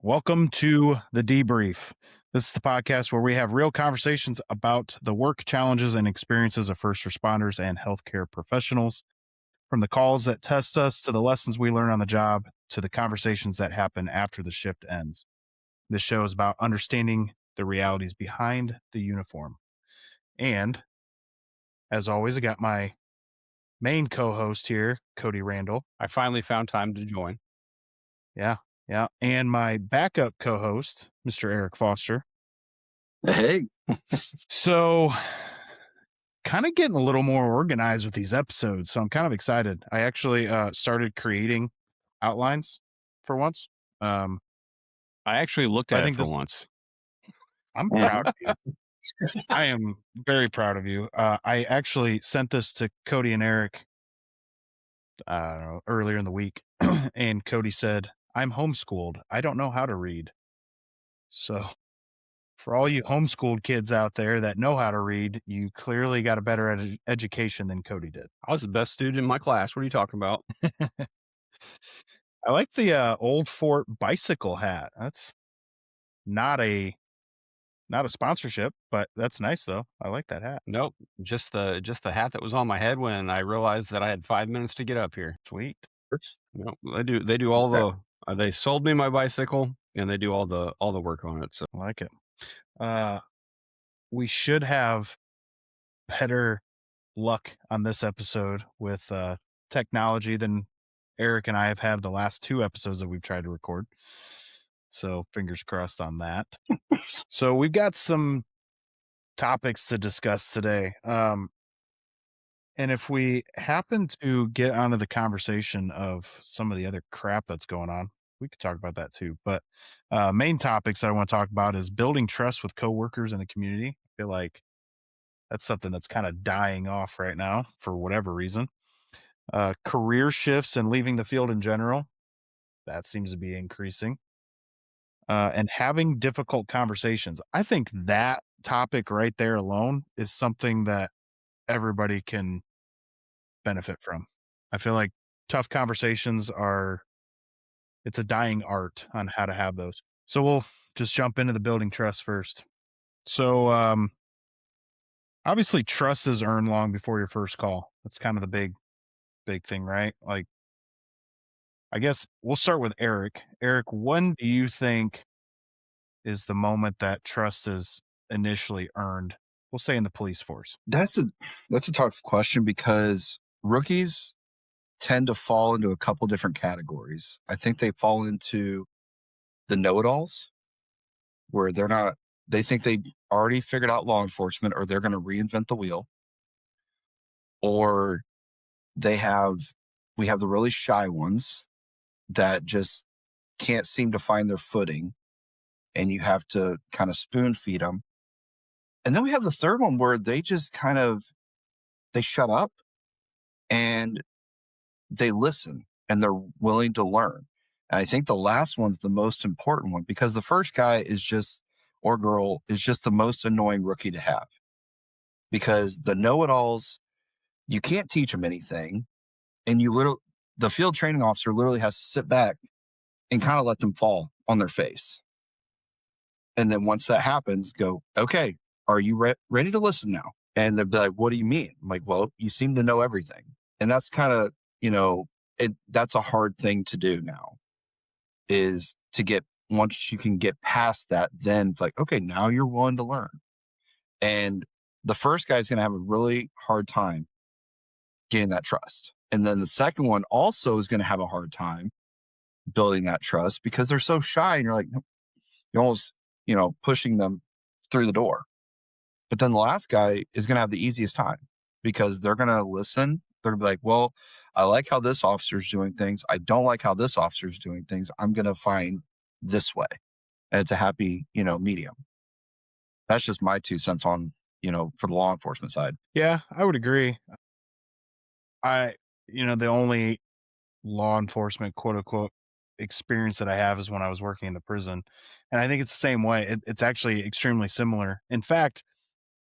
Welcome to the debrief. This is the podcast where we have real conversations about the work, challenges, and experiences of first responders and healthcare professionals. From the calls that test us to the lessons we learn on the job to the conversations that happen after the shift ends. This show is about understanding the realities behind the uniform. And as always, I got my main co host here, Cody Randall. I finally found time to join. Yeah. Yeah. And my backup co host, Mr. Eric Foster. Hey. So, kind of getting a little more organized with these episodes. So, I'm kind of excited. I actually started creating outlines for once. I actually looked I at it think for this, once. I'm proud of you. I am very proud of you. I actually sent this to Cody and Eric earlier in the week, and Cody said, I'm homeschooled. I don't know how to read. So, for all you homeschooled kids out there that know how to read, you clearly got a better education than Cody did. I was the best student in my class. What are you talking about? I like the Old Fort bicycle hat. That's not a sponsorship, but that's nice though. I like that hat. Nope. Just the hat that was on my head when I realized that I had 5 minutes to get up here. Sweet. Nope. They do all they sold me my bicycle and they do all the work on it. So I like it. We should have better luck on this episode with technology than Eric and I have had the last two episodes that we've tried to record. So fingers crossed on that. So we've got some topics to discuss today. And if we happen to get onto the conversation of some of the other crap that's going on, we could talk about that too. But main topics that I want to talk about is building trust with coworkers in the community. I feel like that's something that's kind of dying off right now for whatever reason. Career shifts and leaving the field in general, that seems to be increasing. And having difficult conversations. I think that topic right there alone is something that everybody can benefit from. I feel like tough conversations it's a dying art on how to have those. So we'll just jump into the building trust first. So obviously trust is earned long before your first call. That's kind of the big thing, right? Like I guess we'll start with Eric. Eric, when do you think is the moment that trust is initially earned? We'll say in the police force. That's a tough question because rookies tend to fall into a couple different categories. I think they fall into the know-it-alls where they think they already figured out law enforcement or they're going to reinvent the wheel. Or we have the really shy ones that just can't seem to find their footing and you have to kind of spoon feed them. And then we have the third one where they just they shut up and they listen and they're willing to learn. And I think the last one's the most important one because the first guy or girl is just the most annoying rookie to have because the know-it-alls, you can't teach them anything. And the field training officer literally has to sit back and kind of let them fall on their face. And then once that happens, go, okay, are you ready to listen now? And they'll be like, what do you mean? I'm like, well, you seem to know everything. And that's kind of, that's a hard thing to do now is once you can get past that, then it's like, okay, now you're willing to learn. And the first guy's going to have a really hard time getting that trust. And then the second one also is going to have a hard time building that trust because they're so shy and you're like, you're almost, pushing them through the door. But then the last guy is going to have the easiest time because they're going to listen. They're going to be like, well, I like how this officer's doing things. I don't like how this officer's doing things. I'm going to find this way. And it's a happy, medium. That's just my 2 cents on, for the law enforcement side. Yeah, I would agree. The only law enforcement quote unquote experience that I have is when I was working in the prison. And I think it's the same way. It's actually extremely similar. In fact,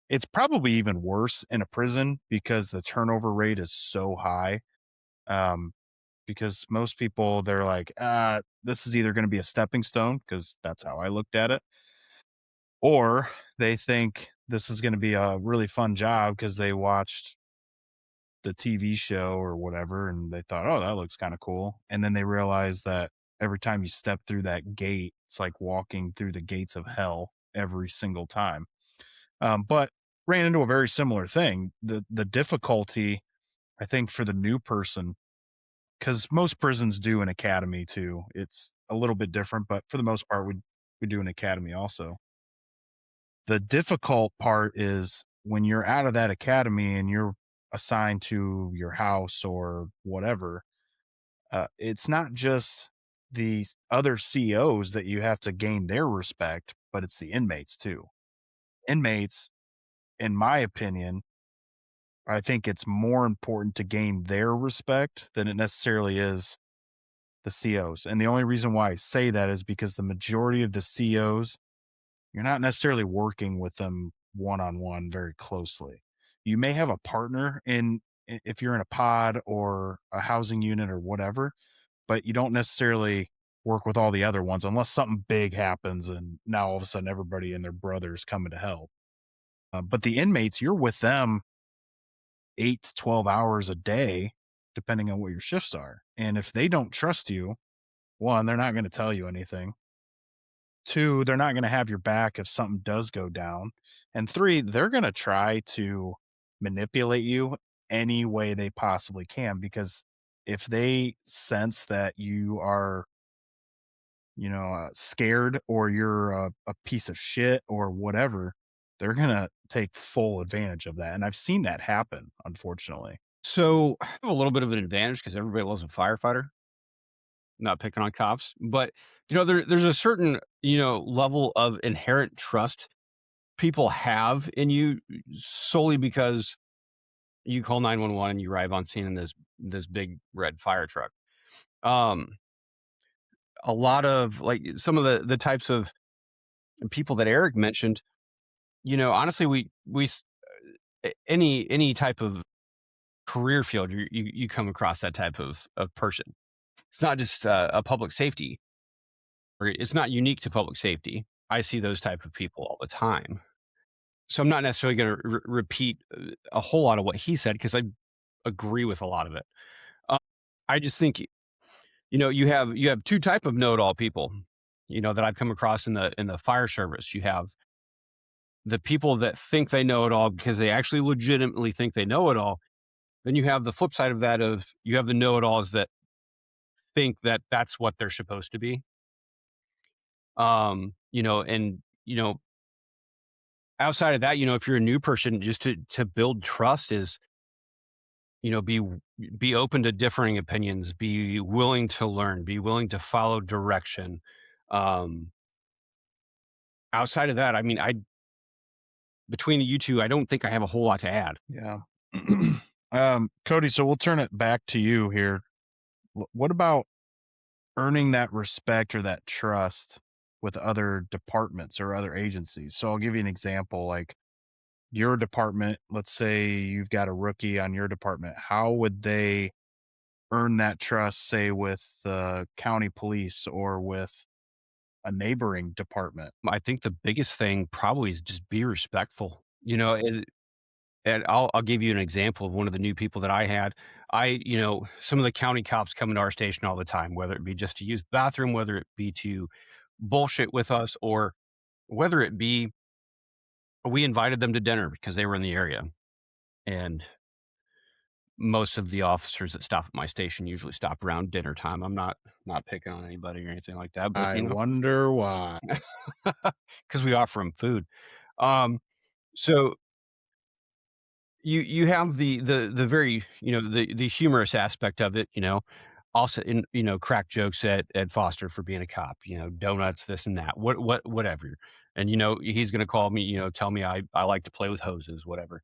it's probably even worse in a prison because the turnover rate is so high. because most people, they're like, this is either going to be a stepping stone, because that's how I looked at it, or they think this is going to be a really fun job because they watched the TV show or whatever and they thought, oh, that looks kind of cool. And then they realize that every time you step through that gate, it's like walking through the gates of hell every single time. But ran into a very similar thing. The difficulty, I think, for the new person, because most prisons do an academy too. It's a little bit different, but for the most part, we do an academy also. The difficult part is when you're out of that academy and you're assigned to your house or whatever, it's not just the other COs that you have to gain their respect, but it's the inmates too. Inmates, in my opinion, I think it's more important to gain their respect than it necessarily is the COs. And the only reason why I say that is because the majority of the COs, you're not necessarily working with them one on one very closely. You may have a partner if you're in a pod or a housing unit or whatever, but you don't necessarily work with all the other ones unless something big happens and now all of a sudden everybody and their brothers coming to help. But the inmates, you're with them 8 to 12 hours a day, depending on what your shifts are. And if they don't trust you, one, they're not going to tell you anything. Two, they're not going to have your back if something does go down. And three, they're going to try to manipulate you any way they possibly can, because if they sense that you are, scared or you're a piece of shit or whatever, they're going to take full advantage of that. And I've seen that happen, unfortunately. So I have a little bit of an advantage because everybody loves a firefighter. Not picking on cops, but there's a certain level of inherent trust people have in you solely because you call 911 and you arrive on scene in this big red fire truck. Um, a lot of like some of the types of people that Eric mentioned, honestly, any type of career field, you come across that type of person. It's not just a public safety, or it's not unique to public safety. I see those type of people all the time. So I'm not necessarily going to repeat a whole lot of what he said because I agree with a lot of it. Uh, I just think you have two type of know-it-all people, that I've come across in the fire service. You have the people that think they know it all because they actually legitimately think they know it all. Then you have the flip side of that of you have the know-it-alls that think that that's what they're supposed to be. And outside of that, if you're a new person, just to build trust is, be open to differing opinions, be willing to learn, be willing to follow direction. Um, outside of that, I mean, I between you two, I don't think I have a whole lot to add. Yeah. Cody, so we'll turn it back to you here. What about earning that respect or that trust with other departments or other agencies? So I'll give you an example. Like your department, let's say you've got a rookie on your department. How would they earn that trust, say, with the county police or with a neighboring department? I think the biggest thing probably is just be respectful. And I'll give you an example of one of the new people that I had. Some of the county cops come into our station all the time, whether it be just to use the bathroom, whether it be to bullshit with us, or whether it be we invited them to dinner because they were in the area. And most of the officers that stop at my station usually stop around dinner time. I'm not picking on anybody or anything like that, but I wonder why. because we offer them food. So you have the very the humorous aspect of it, also in crack jokes at Foster for being a cop, donuts, this and that, whatever. And he's gonna call me, tell me I like to play with hoses, whatever.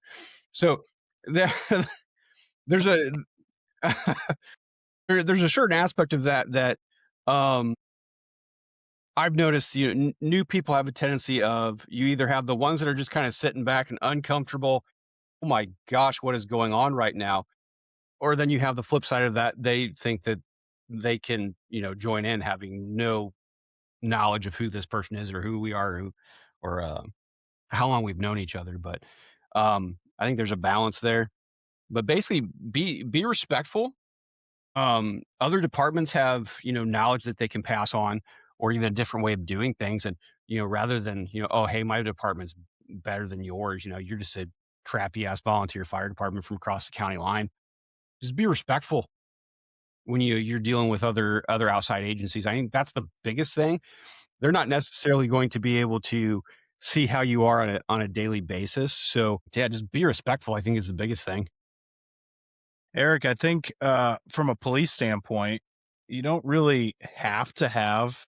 So there, there's a there's a certain aspect of that um I've noticed new people have a tendency of you either have the ones that are just kind of sitting back and uncomfortable. Oh my gosh, what is going on right now? Or then you have the flip side of that. They think that they can, join in having no knowledge of who this person is or who we are, or how long we've known each other. But I think there's a balance there. But basically, be respectful. Other departments have, knowledge that they can pass on, or even a different way of doing things. And, rather than, oh, hey, my department's better than yours, you're just a crappy ass volunteer fire department from across the county line. Just be respectful when you're dealing with other outside agencies. I think that's the biggest thing. They're not necessarily going to be able to see how you are on a daily basis. So yeah, just be respectful, I think, is the biggest thing. Eric, I think from a police standpoint, you don't really have to have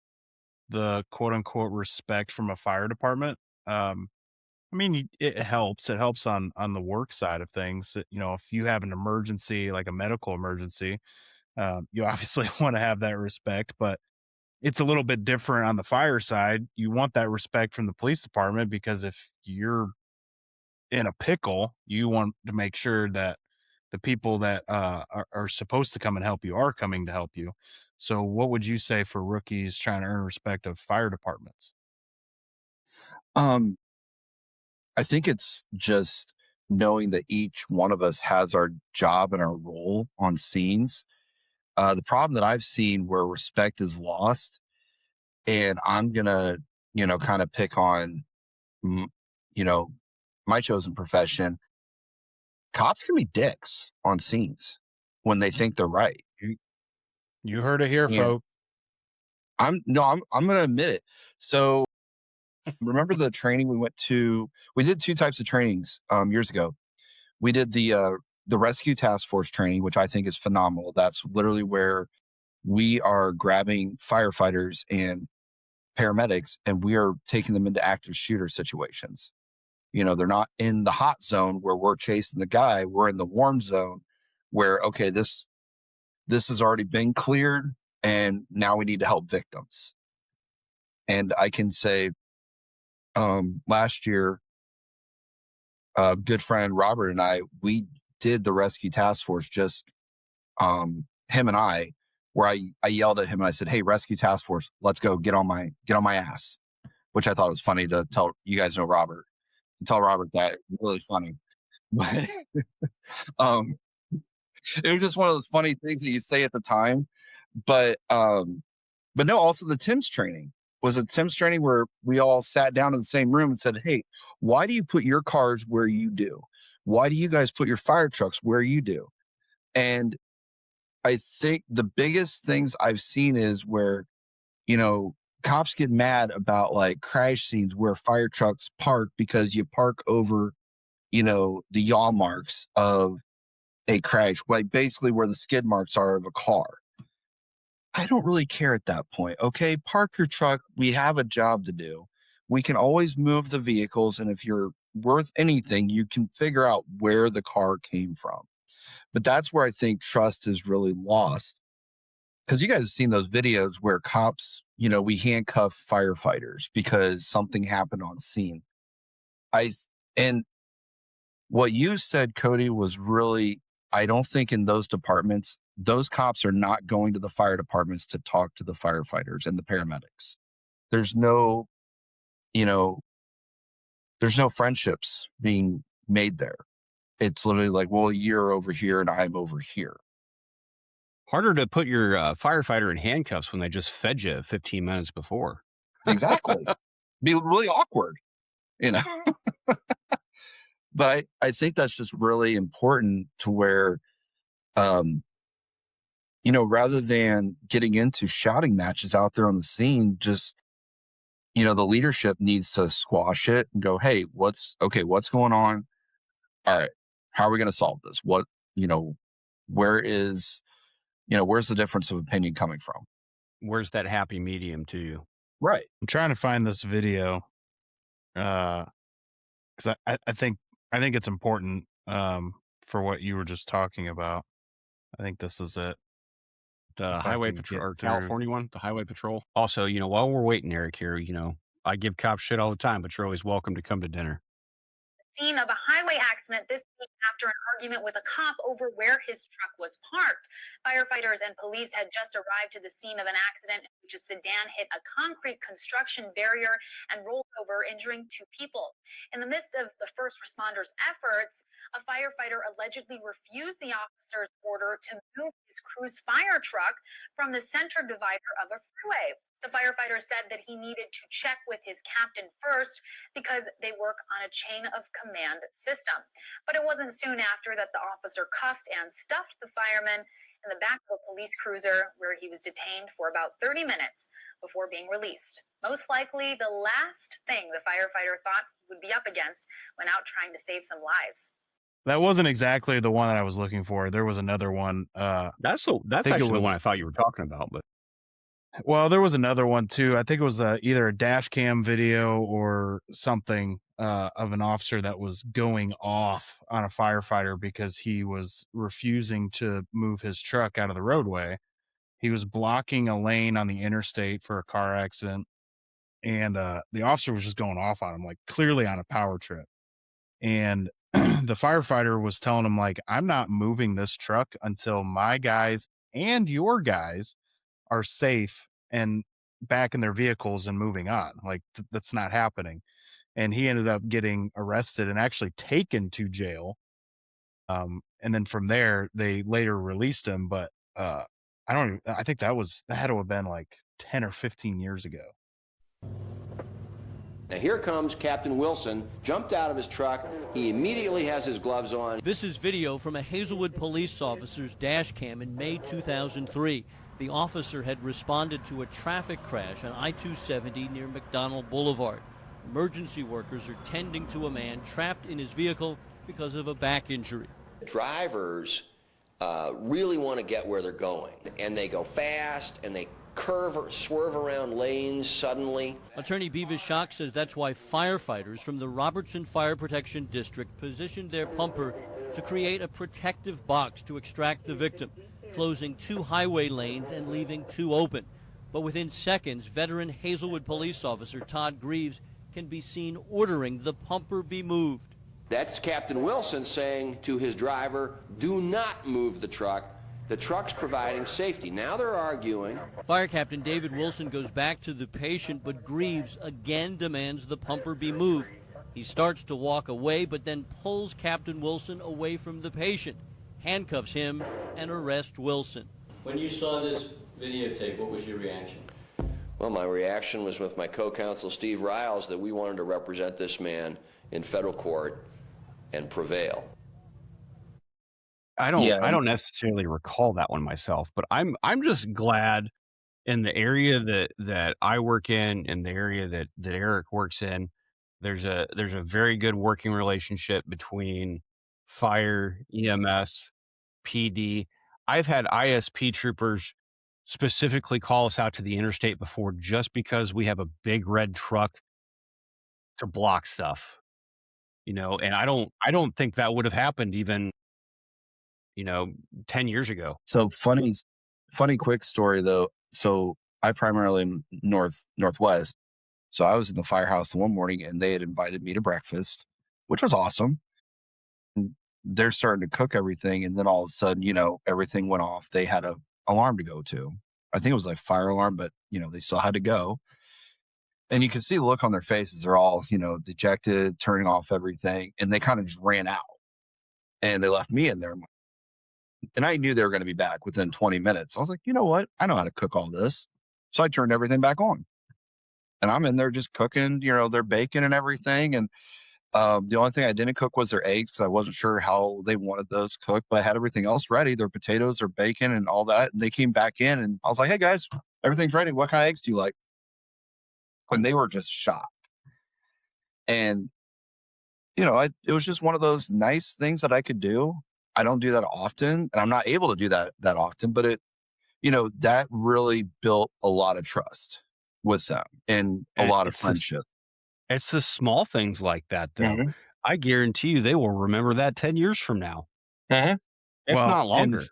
the quote unquote respect from a fire department. Um, I mean, it helps. It helps on the work side of things. If you have an emergency, like a medical emergency, you obviously want to have that respect. But it's a little bit different on the fire side. You want that respect from the police department because if you're in a pickle, you want to make sure that the people that are supposed to come and help you are coming to help you. So, what would you say for rookies trying to earn respect of fire departments? Um, I think it's just knowing that each one of us has our job and our role on scenes. The problem that I've seen where respect is lost, and I'm gonna, kind of pick on, mm, you know, my chosen profession. Cops can be dicks on scenes when they think they're right. You, you heard it here, And folks. I'm no, I'm gonna admit it. So remember the training we went to? We did two types of trainings years ago. We did the rescue task force training, which I think is phenomenal. That's literally where we are grabbing firefighters and paramedics and we are taking them into active shooter situations. They're not in the hot zone where we're chasing the guy. We're in the warm zone where, okay, this has already been cleared and now we need to help victims. And I can say, last year, a good friend Robert and I, we did the rescue task force, just him and I, where I yelled at him and I said, "Hey, rescue task force, let's go, get on my ass," which I thought was funny to tell you guys know Robert. To tell Robert that, really funny. But um, it was just one of those funny things that you say at the time. But but no, also the Tim's training was a Tim's training where we all sat down in the same room and said, "Hey, why do you put your cars where you do? Why do you guys put your fire trucks where you do?" And I think the biggest things I've seen is where, you know, cops get mad about like crash scenes where fire trucks park because you park over, the yaw marks of a crash, like basically where the skid marks are of a car. I don't really care at that point. Okay, park your truck. We have a job to do. We can always move the vehicles. And if you're worth anything, you can figure out where the car came from. But that's where I think trust is really lost. Because you guys have seen those videos where cops, we handcuff firefighters because something happened on scene. I and what you said, Cody, was really, I don't think in those departments, those cops are not going to the fire departments to talk to the firefighters and the paramedics. There's no, you know, there's no friendships being made there. It's literally like, well, you're over here and I'm over here. Harder to put your firefighter in handcuffs when they just fed you 15 minutes before. Exactly. Be really awkward, you know. But I think that's just really important to where, um, rather than getting into shouting matches out there on the scene, just, the leadership needs to squash it and go, hey, what's going on? All right, how are we going to solve this? You know, where is, where's the difference of opinion coming from? Where's that happy medium to you? Right. I'm trying to find this video because I think it's important for what you were just talking about. I think this is it. The If I highway can patrol get or through. California one, the highway patrol. Also, while we're waiting, Eric, here, I give cops shit all the time, but you're always welcome to come to dinner. scene of a highway accident this week after an argument with a cop over where his truck was parked. Firefighters and police had just arrived to the scene of an accident in which a sedan hit a concrete construction barrier and rolled over, injuring two people. In the midst of the first responders' efforts, a firefighter allegedly refused the officer's order to move his crew's fire truck from the center divider of a freeway. The firefighter said that he needed to check with his captain first because they work on a chain of command system. But it wasn't soon after that the officer cuffed and stuffed the fireman in the back of a police cruiser, where he was detained for about 30 minutes before being released. Most likely the last thing the firefighter thought he would be up against when out trying to save some lives. That wasn't exactly the one that I was looking for. There was another one. That's think it actually the one was I thought you were talking about. But Well, there was another one too. I think it was either a dash cam video or something of an officer that was going off on a firefighter because he was refusing to move his truck out of the roadway. He was blocking a lane on the interstate for a car accident, and the officer was just going off on him, like clearly on a power trip. And the firefighter was telling him, like, I'm not moving this truck until my guys and your guys are safe and back in their vehicles and moving on. Like that's not happening. And he ended up getting arrested and actually taken to jail. And then from there, they later released him. But I think that had to have been like 10 or 15 years ago. Now here comes Captain Wilson, jumped out of his truck. He immediately has his gloves on. This is video from a Hazelwood police officer's dash cam in May 2003. The officer had responded to a traffic crash on I-270 near McDonald Boulevard. Emergency workers are tending to a man trapped in his vehicle because of a back injury. Drivers really want to get where they're going, and they go fast, and they curve or swerve around lanes suddenly. Attorney Beavis Schock says that's why firefighters from the Robertson Fire Protection District positioned their pumper to create a protective box to extract the victim, closing 2 highway lanes and leaving 2 open. But within seconds, veteran Hazelwood police officer Todd Greaves can be seen ordering the pumper be moved. That's Captain Wilson saying to his driver, do not move the truck. The truck's providing safety. Now they're arguing. Fire Captain David Wilson goes back to the patient, but Greaves again demands the pumper be moved. He starts to walk away, but then pulls Captain Wilson away from the patient, handcuffs him, and arrests Wilson. When you saw this videotape, what was your reaction? Well, my reaction was with my co-counsel Steve Riles that we wanted to represent this man in federal court and prevail. I don't necessarily recall that one myself, but I'm just glad in the area that I work in the area that Eric works in, there's a very good working relationship between fire, EMS, PD. I've had ISP troopers specifically call us out to the interstate before just because we have a big red truck to block stuff, and I don't think that would have happened even, 10 years ago. So funny quick story though. So I primarily am northwest. So I was in the firehouse one morning and they had invited me to breakfast, which was awesome. And they're starting to cook everything, and then all of a sudden, everything went off. They had a alarm to go to. I think it was like fire alarm, but they still had to go. And you can see the look on their faces. They're all, dejected, turning off everything. And they kind of just ran out and they left me in there. And I knew they were going to be back within 20 minutes. I was like, you know what? I know how to cook all this. So I turned everything back on. And I'm in there just cooking, their bacon and everything. And the only thing I didn't cook was their eggs because I wasn't sure how they wanted those cooked. But I had everything else ready, their potatoes, their bacon, and all that. And they came back in and I was like, hey, guys, everything's ready. What kind of eggs do you like? And they were just shocked. And, it was just one of those nice things that I could do. I don't do that often, and I'm not able to do that often, but that really built a lot of trust with them and a lot of friendship. It's the small things like that, though. Mhm. I guarantee you they will remember that 10 years from now. Mhm. If Well, not longer.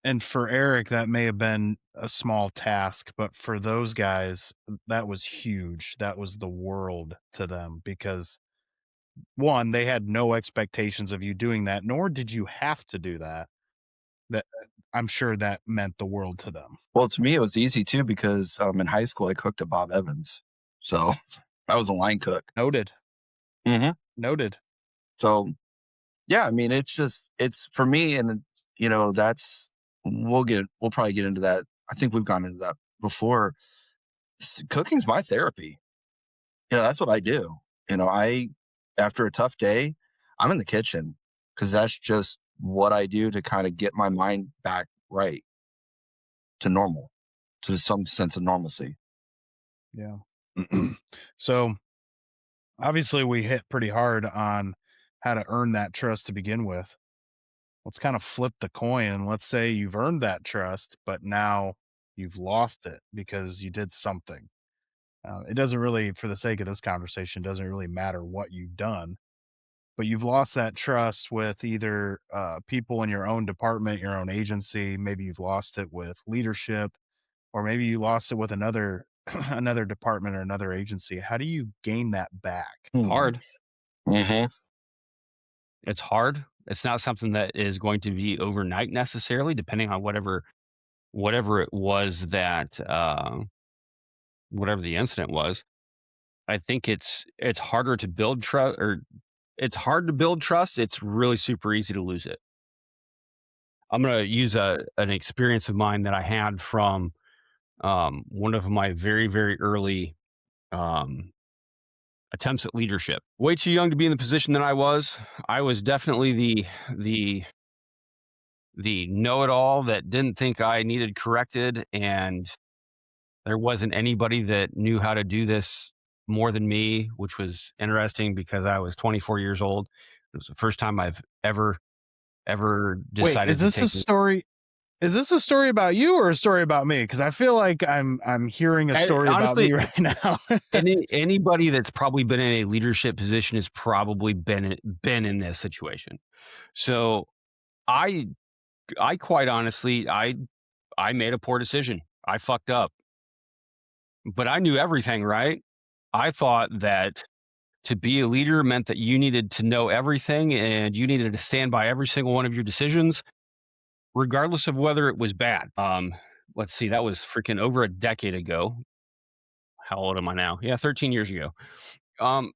And for Eric, that may have been a small task, but for those guys, that was huge. That was the world to them because one, they had no expectations of you doing that, nor did you have to do that. That I'm sure that meant the world to them. Well, to me, it was easy too because in high school I cooked at Bob Evans, so I was a line cook. Noted. Hmm. Noted. So yeah, I mean, it's for me, and that's we'll probably get into that. I think we've gone into that before. Cooking's my therapy. That's what I do. I after a tough day, I'm in the kitchen because that's just what I do to kind of get my mind back right to normal, to some sense of normalcy. Yeah. So obviously we hit pretty hard on how to earn that trust to begin with. Let's kind of flip the coin and let's say you've earned that trust, but now you've lost it because you did something. It doesn't really, for the sake of this conversation, doesn't really matter what you've done, but you've lost that trust with either people in your own department, your own agency. Maybe you've lost it with leadership, or maybe you lost it with another another department or another agency. How do you gain that back? Hard. Mm-hmm. It's hard. It's not something that is going to be overnight necessarily, depending on whatever it was that whatever the incident was. I think it's harder to build trust, or it's hard to build trust. It's really super easy to lose it. I'm going to use an experience of mine that I had from one of my very, very early um, attempts at leadership. Way too young to be in the position that I was. I was definitely the know-it-all that didn't think I needed corrected, and there wasn't anybody that knew how to do this more than me, which was interesting because I was 24 years old. It was the first time I've ever Wait, decided to take is this a story about you or a story about me? Because I feel like I'm hearing a story about honestly, me right now. anybody that's probably been in a leadership position has probably been in this situation. So I I quite honestly I made a poor decision. I fucked up, but I knew everything, right? I thought that to be a leader meant that you needed to know everything and you needed to stand by every single one of your decisions, regardless of whether it was bad. Let's see, that was freaking over a decade ago. How old am I now? Yeah, 13 years ago. Um,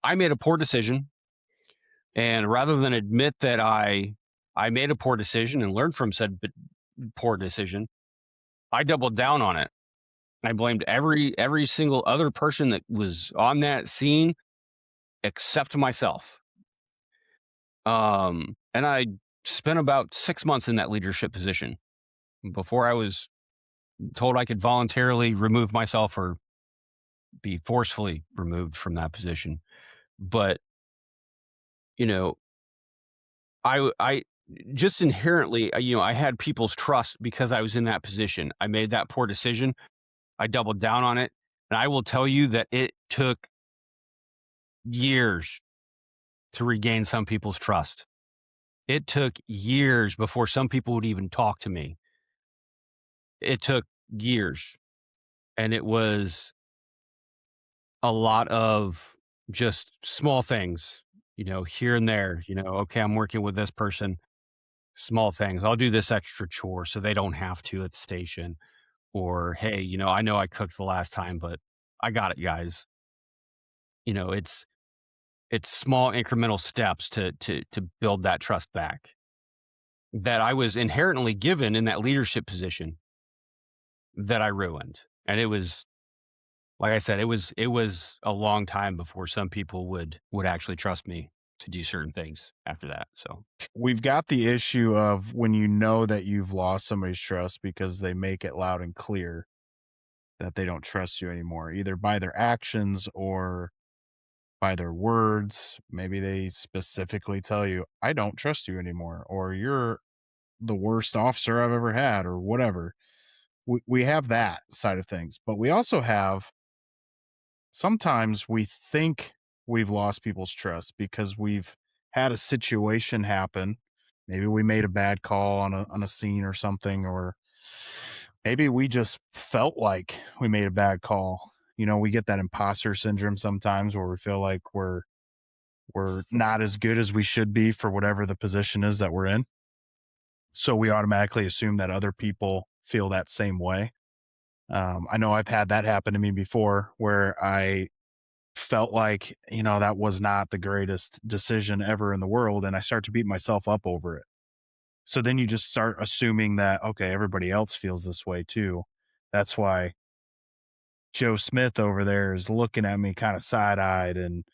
I made a poor decision, and rather than admit that I made a poor decision and learned from said poor decision, I doubled down on it. I blamed every single other person that was on that scene except myself. And I spent about 6 months in that leadership position before I was told I could voluntarily remove myself or be forcefully removed from that position. But, you know, I just inherently, I had people's trust because I was in that position. I made that poor decision. I doubled down on it. And I will tell you that it took years to regain some people's trust. It took years before some people would even talk to me. It took years. And it was a lot of just small things, here and there, okay, I'm working with this person, small things. I'll do this extra chore so they don't have to at the station. Or, hey, I know I cooked the last time, but I got it, guys. It's small incremental steps to build that trust back that I was inherently given in that leadership position that I ruined. And it was, like I said, it was a long time before some people would actually trust me to do certain things after that. So We've got the issue of when you know that you've lost somebody's trust because they make it loud and clear that they don't trust you anymore, either by their actions or by their words. Maybe they specifically tell you, I don't trust you anymore, or you're the worst officer I've ever had, or whatever. We have that side of things, but we also have sometimes we think we've lost people's trust because we've had a situation happen. Maybe we made a bad call on a scene or something, or maybe we just felt like we made a bad call. we get that imposter syndrome sometimes where we feel like we're not as good as we should be for whatever the position is that we're in. So we automatically assume that other people feel that same way. I know I've had that happen to me before where I felt like, that was not the greatest decision ever in the world. And I start to beat myself up over it. So then you just start assuming that, okay, everybody else feels this way too. That's why Joe Smith over there is looking at me kind of side eyed, and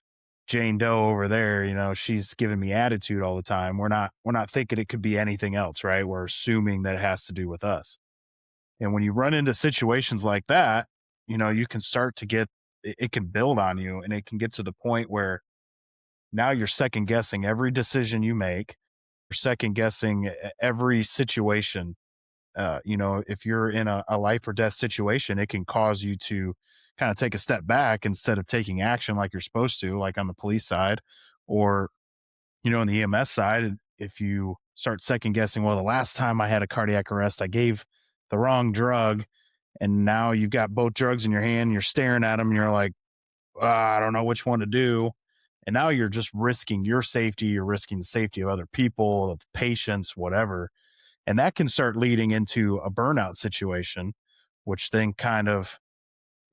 Jane Doe over there, she's giving me attitude all the time. We're not thinking it could be anything else, right? We're assuming that it has to do with us. And when you run into situations like that, you can start to get it can build on you, and it can get to the point where now you're second guessing every decision you make. You're second guessing every situation. If you're in a life or death situation, it can cause you to kind of take a step back instead of taking action like you're supposed to, like on the police side or, on the EMS side. If you start second guessing, well, the last time I had a cardiac arrest, I gave the wrong drug. And now you've got both drugs in your hand, you're staring at them, and you're like, I don't know which one to do. And now you're just risking your safety, you're risking the safety of other people, of patients, whatever. And that can start leading into a burnout situation, which then kind of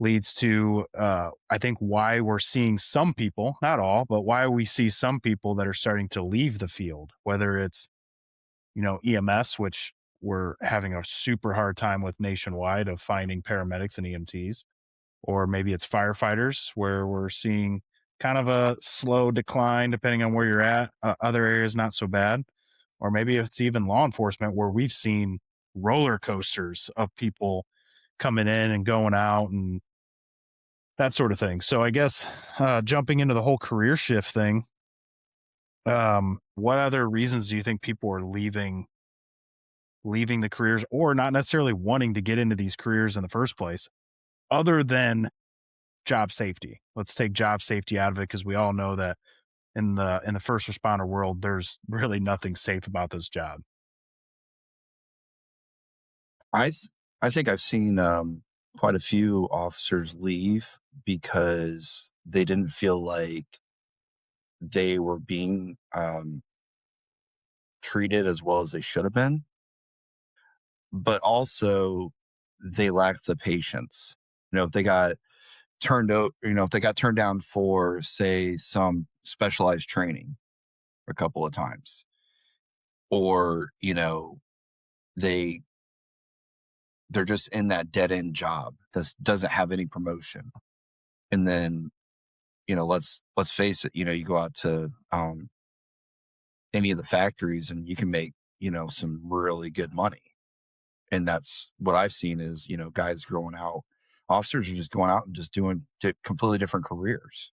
leads to, I think, why we're seeing some people, not all, but why we see some people that are starting to leave the field, whether it's, EMS, which we're having a super hard time with nationwide of finding paramedics and EMTs, or maybe it's firefighters where we're seeing kind of a slow decline depending on where you're at. Other areas, not so bad. Or maybe it's even law enforcement where we've seen roller coasters of people coming in and going out and that sort of thing. So I guess jumping into the whole career shift thing, what other reasons do you think people are leaving the careers or not necessarily wanting to get into these careers in the first place, other than job safety? Let's take job safety out of it because we all know that in the first responder world, there's really nothing safe about this job. I think I've seen quite a few officers leave because they didn't feel like they were being treated as well as they should have been, but also they lacked the patience. If they got if they got turned down for, say, some specialized training a couple of times, or they they're just in that dead end job that doesn't have any promotion, and then let's face it, you go out to any of the factories and you can make some really good money. And that's what I've seen is, guys growing out, officers are just going out and just doing completely different careers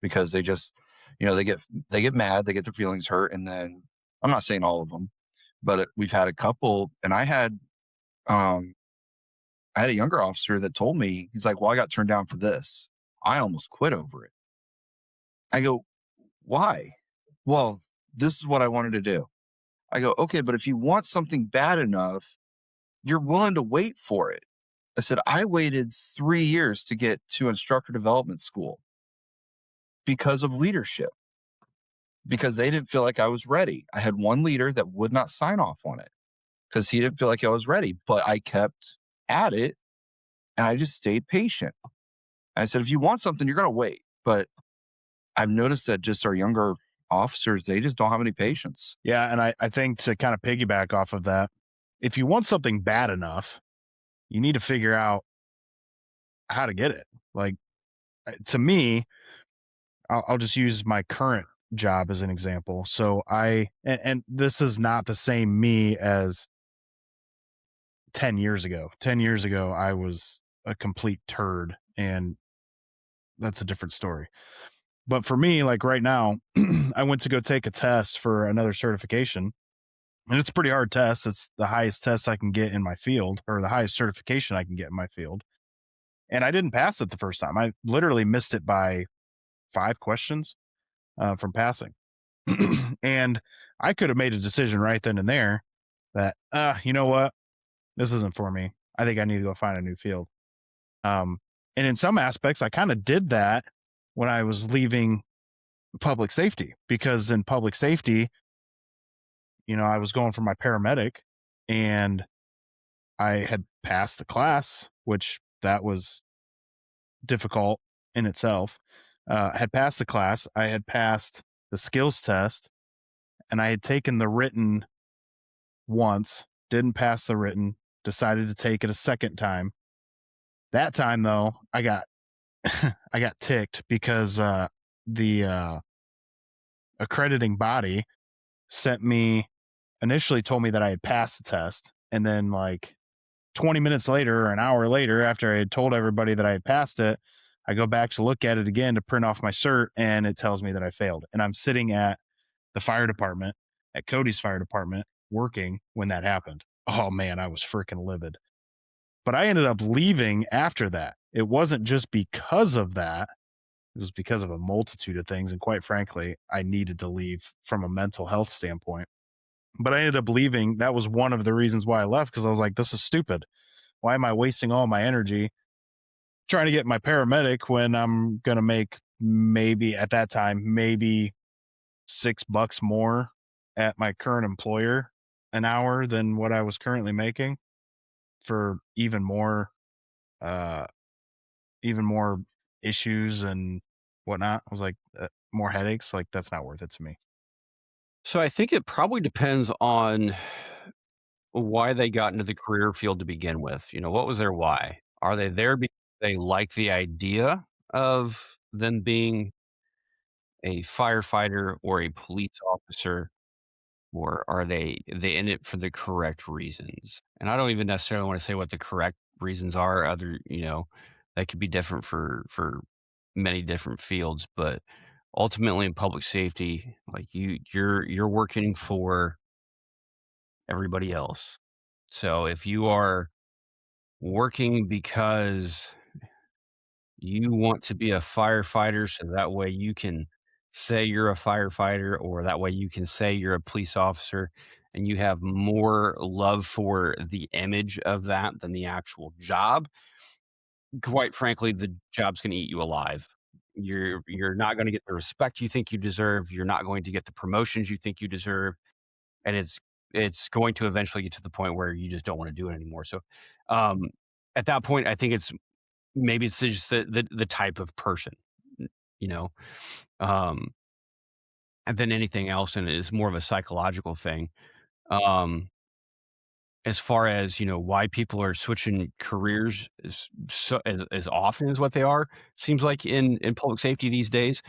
because they just, they get mad, they get their feelings hurt. And then I'm not saying all of them, but we've had a couple, and um, I had a younger officer that told me, he's like, well, I got turned down for this. I almost quit over it. I go, why? Well, this is what I wanted to do. I go, okay, but if you want something bad enough, you're willing to wait for it. I said, I waited 3 years to get to instructor development school because of leadership, because they didn't feel like I was ready. I had one leader that would not sign off on it because he didn't feel like I was ready, but I kept at it and I just stayed patient. I said, if you want something, you're going to wait. But I've noticed that just our younger officers, they just don't have any patience. Yeah. And I think to kind of piggyback off of that, if you want something bad enough, you need to figure out how to get it. Like, to me, I'll just use my current job as an example. So and this is not the same me as 10 years ago. 10 years ago, I was a complete turd, and that's a different story. But for me, like right now, I went to go take a test for another certification, and it's a pretty hard test. It's the highest test I can get in my field, or the highest certification I can get in my field. And I didn't pass it the first time. I literally missed it by 5 questions from passing. And I could have made a decision right then and there that, you know what? This isn't for me. I think I need to go find a new field. And in some aspects, I kind of did that when I was leaving public safety, because in public safety, I was going for my paramedic and I had passed the class, which that was difficult in itself. Had passed the class, I had passed the skills test, and I had taken the written once, didn't pass the written, decided to take it a second time. That time though, I got I got ticked because the accrediting body sent me initially told me that I had passed the test, and then like 20 minutes later or an hour later, after I had told everybody that I had passed it, I go back to look at it again to print off my cert, and it tells me that I failed. And I'm sitting at the fire department, at Cody's fire department, working when that happened. Oh man, I was freaking livid. But I ended up leaving after that. It wasn't just because of that, it was because of a multitude of things. And quite frankly, I needed to leave from a mental health standpoint. But I ended up leaving. That was one of the reasons why I left, because I was like, this is stupid. Why am I wasting all my energy trying to get my paramedic when I'm going to make maybe at that time, maybe $6 more at my current employer an hour than what I was currently making for uh, even more issues and whatnot. I was like, more headaches. Like, that's not worth it to me. So I think it probably depends on why they got into the career field to begin with. What was their why? Are they there because they like the idea of them being a firefighter or a police officer, or are they in it for the correct reasons? And I don't even necessarily want to say what the correct reasons are. That could be different for many different fields, but ultimately in public safety, like you're working for everybody else. So if you are working because you want to be a firefighter, so that way you can say you're a firefighter, or that way you can say you're a police officer, and you have more love for the image of that than the actual job, quite frankly, the job's gonna eat you alive. You're not gonna get the respect you think you deserve, you're not going to get the promotions you think you deserve, and it's going to eventually get to the point where you just don't wanna do it anymore. So, um, at that point, I think maybe it's just the type of person, n you know, um, and then anything else, and it is more of a psychological thing. Um, as far as, why people are switching careers as often as what they are, seems like in public safety these days.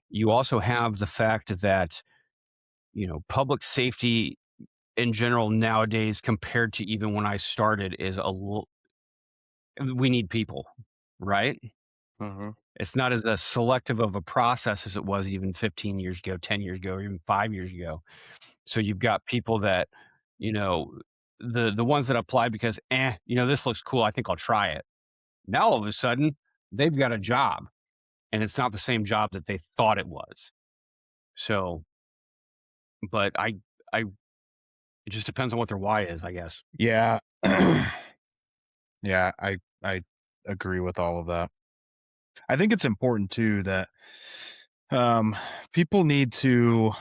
You also have the fact that, public safety in general nowadays compared to even when I started is we need people, right? Mm-hmm. It's not as selective of a process as it was even 15 years ago, 10 years ago, or even 5 years ago. So you've got people that, you know, the ones that apply because, this looks cool, I think I'll try it. Now all of a sudden, they've got a job, and it's not the same job that they thought it was. So, but it just depends on what their why is, I guess. Yeah. Yeah, I agree with all of that. I think it's important too that um people need to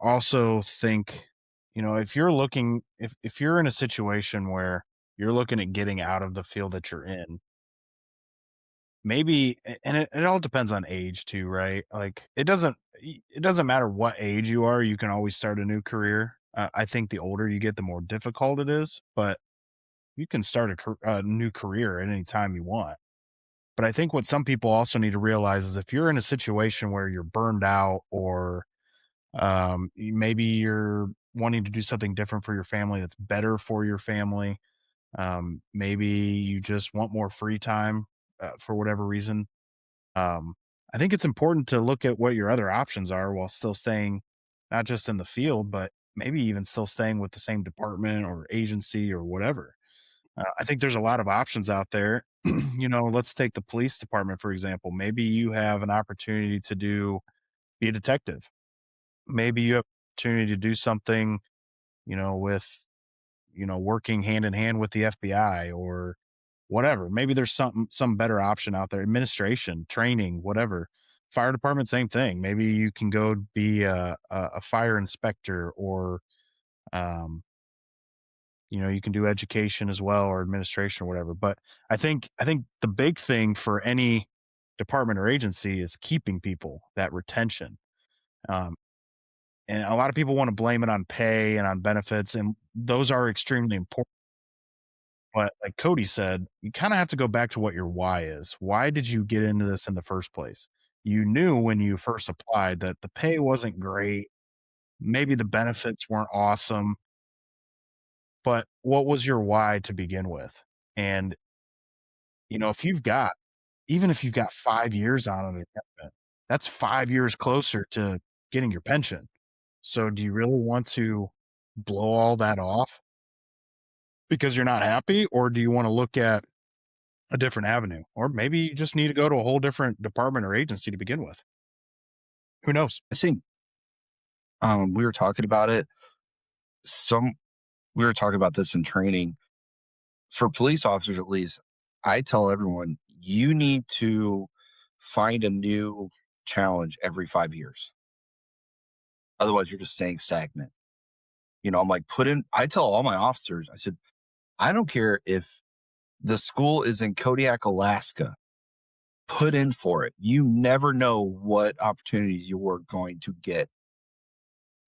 also think, if you're in a situation where you're looking at getting out of the field that you're in, maybe, and it all depends on age too, right? Like, it doesn't matter what age you are, you can always start a new career. I think the older you get, the more difficult it is, but you can start a new career at any time you want. But I think what some people also need to realize is if you're in a situation where you're burned out, or maybe you're wanting to do something different for your family that's better for your family, maybe you just want more free time, for whatever reason. um, I think it's important to look at what your other options are while still staying not just in the field, but maybe even still staying with the same department or agency or whatever. I think there's a lot of options out there. Let's take the police department, for example. Maybe you have an opportunity to be a detective. Maybe you have an opportunity to do something, with, working hand in hand with the FBI, or whatever. Maybe there's some better option out there. Administration, training, whatever. Fire department, same thing. Maybe you can go be a fire inspector, or um, you can do education as well, or administration or whatever. But I think the big thing for any department or agency is keeping people, that retention. Um, and a lot of people want to blame it on pay and on benefits, and those are extremely important. But like Cody said, you kind of have to go back to what your why is. Why did you get into this in the first place? You knew when you first applied that the pay wasn't great. Maybe the benefits weren't awesome, but what was your why to begin with? And, if you've got, even if you've got 5 years on an investment, that's 5 years closer to getting your pension. So do you really want to blow all that off because you're not happy? Or do you want to look at a different avenue? Or maybe you just need to go to a whole different department or agency to begin with. Who knows? I think we were talking about it. Some we were talking about this in training for police officers, at least. I tell everyone you need to find a new challenge every 5 years. Otherwise, you're just staying stagnant. I'm like, I tell all my officers, I said, I don't care if the school is in Kodiak, Alaska, put in for it. You never know what opportunities you are going to get.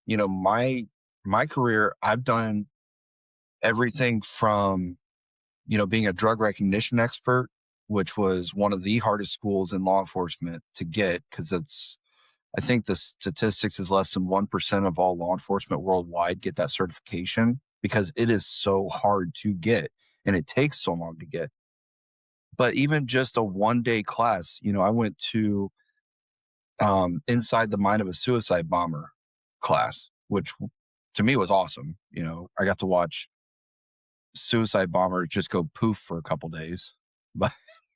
My career, I've done everything from, being a drug recognition expert, which was one of the hardest schools in law enforcement to get, because I think the statistics is less than 1% of all law enforcement worldwide get that certification, because it is so hard to get and it takes so long to get. But even just a 1-day class, I went to Inside the Mind of a Suicide Bomber class, which to me was awesome. I got to watch suicide bomber just go poof for a couple days. But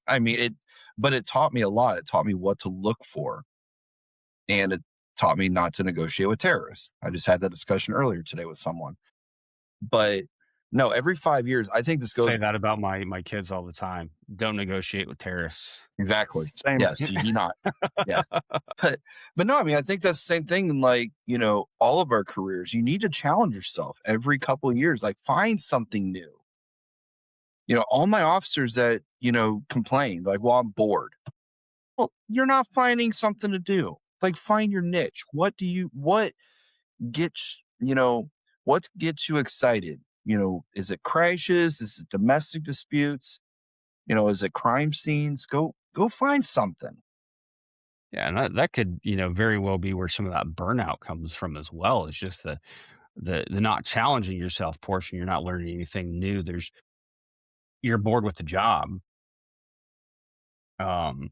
I mean, it taught me a lot. It taught me what to look for, and it taught me not to negotiate with terrorists. I just had that discussion earlier today with someone. But no, every 5 years, I think this Say goes that about my kids all the time. Don't negotiate with terrorists. exactly. Same. Yes, you do not. Yes. But no, I mean, I think that's the same thing in, like, all of our careers. You need to challenge yourself every couple of years, like find something new. All my officers that, complain, like, well, I'm bored. Well, you're not finding something to do. Like, find your niche. What gets, what gets you excited? Is it crashes? Is it domestic disputes? Is it crime scenes? Go find something. Yeah, and that could, very well be where some of that burnout comes from as well. It's just the not challenging yourself portion. You're not learning anything new. You're bored with the job. Um,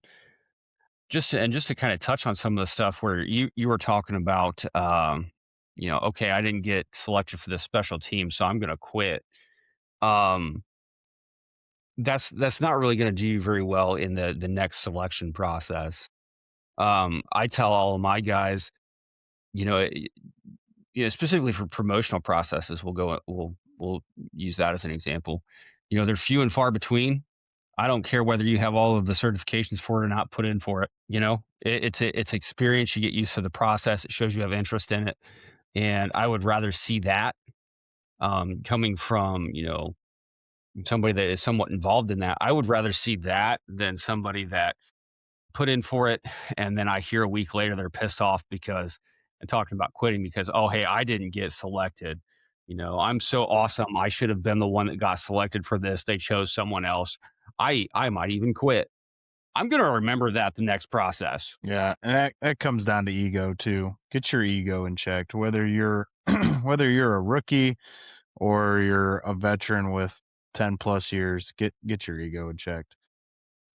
just to kind of touch on some of the stuff where you were talking about, okay, I didn't get selected for this special team, so I'm going to quit. Um, that's not really going to do you very well in the next selection process. I tell all of my guys, you know, specifically for promotional processes, we'll use that as an example. They're few and far between. I don't care whether you have all of the certifications for it or not. Put in for it. It's experience. You get used to the process. It shows you have interest in it, and I would rather see that coming from somebody that is somewhat involved in that. I would rather see that than somebody that put in for it, and then I hear a week later they're pissed off because and talking about quitting because, oh, hey, I didn't get selected. I'm so awesome. I should have been the one that got selected for this. They chose someone else. I might even quit. I'm gonna remember that the next process. Yeah, and that comes down to ego too. Get your ego in check. Whether you're whether you're a rookie or you're a veteran with 10 plus years, get your ego in check.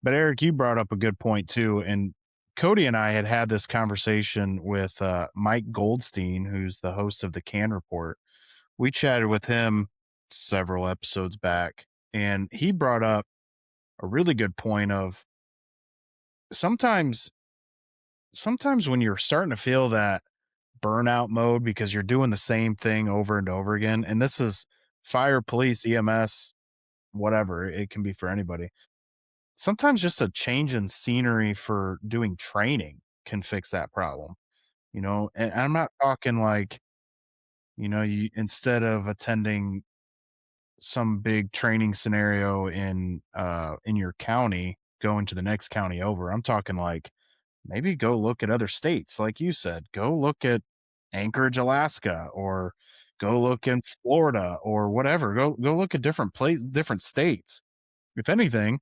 But Eric, you brought up a good point too, and Cody and I had this conversation with Mike Goldstein, who's the host of the Can Report. We chatted with him several episodes back, and he brought up a really good point of sometimes when you're starting to feel that burnout mode because you're doing the same thing over and over again, and this is fire, police, EMS, whatever. It can be for anybody. Sometimes just a change in scenery for doing training can fix that problem, and I'm not talking like, you instead of attending some big training scenario in your county, going to the next county over. I'm talking like maybe go look at other states, like you said. Go look at Anchorage, Alaska, or go look in Florida or whatever. Go look at different states. If anything,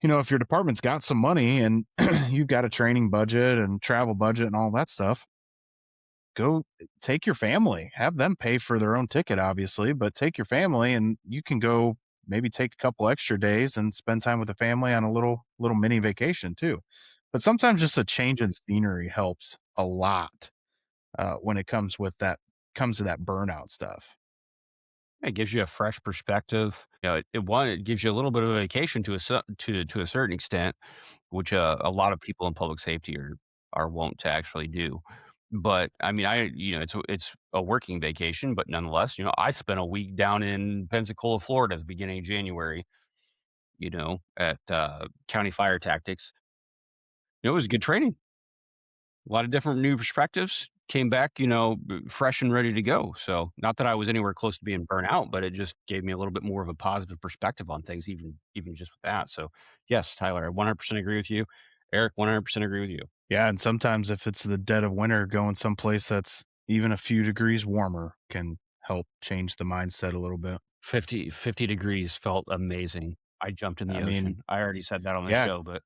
if your department's got some money and you've got a training budget and travel budget and all that stuff, go take your family, have them pay for their own ticket, obviously, but take your family and you can go maybe take a couple extra days and spend time with the family on a little mini vacation too. But sometimes just a change in scenery helps a lot when it comes to that burnout stuff. It gives you a fresh perspective. It gives you a little bit of a vacation to a certain extent, which a lot of people in public safety are wont to actually do. But I mean, it's a working vacation, but nonetheless, I spent a week down in Pensacola, Florida, at the beginning of January. At County Fire Tactics. It was good training. A lot of different new perspectives. Came back, fresh and ready to go. So, not that I was anywhere close to being burnt out, but it just gave me a little bit more of a positive perspective on things, even just with that. So, yes, Tyler, I 100% agree with you. Eric, 100% agree with you. Yeah, and sometimes if it's the dead of winter, going someplace that's even a few degrees warmer can help change the mindset a little bit. 50 degrees felt amazing. I jumped in the I mean, ocean. I already said that on the yeah, show, but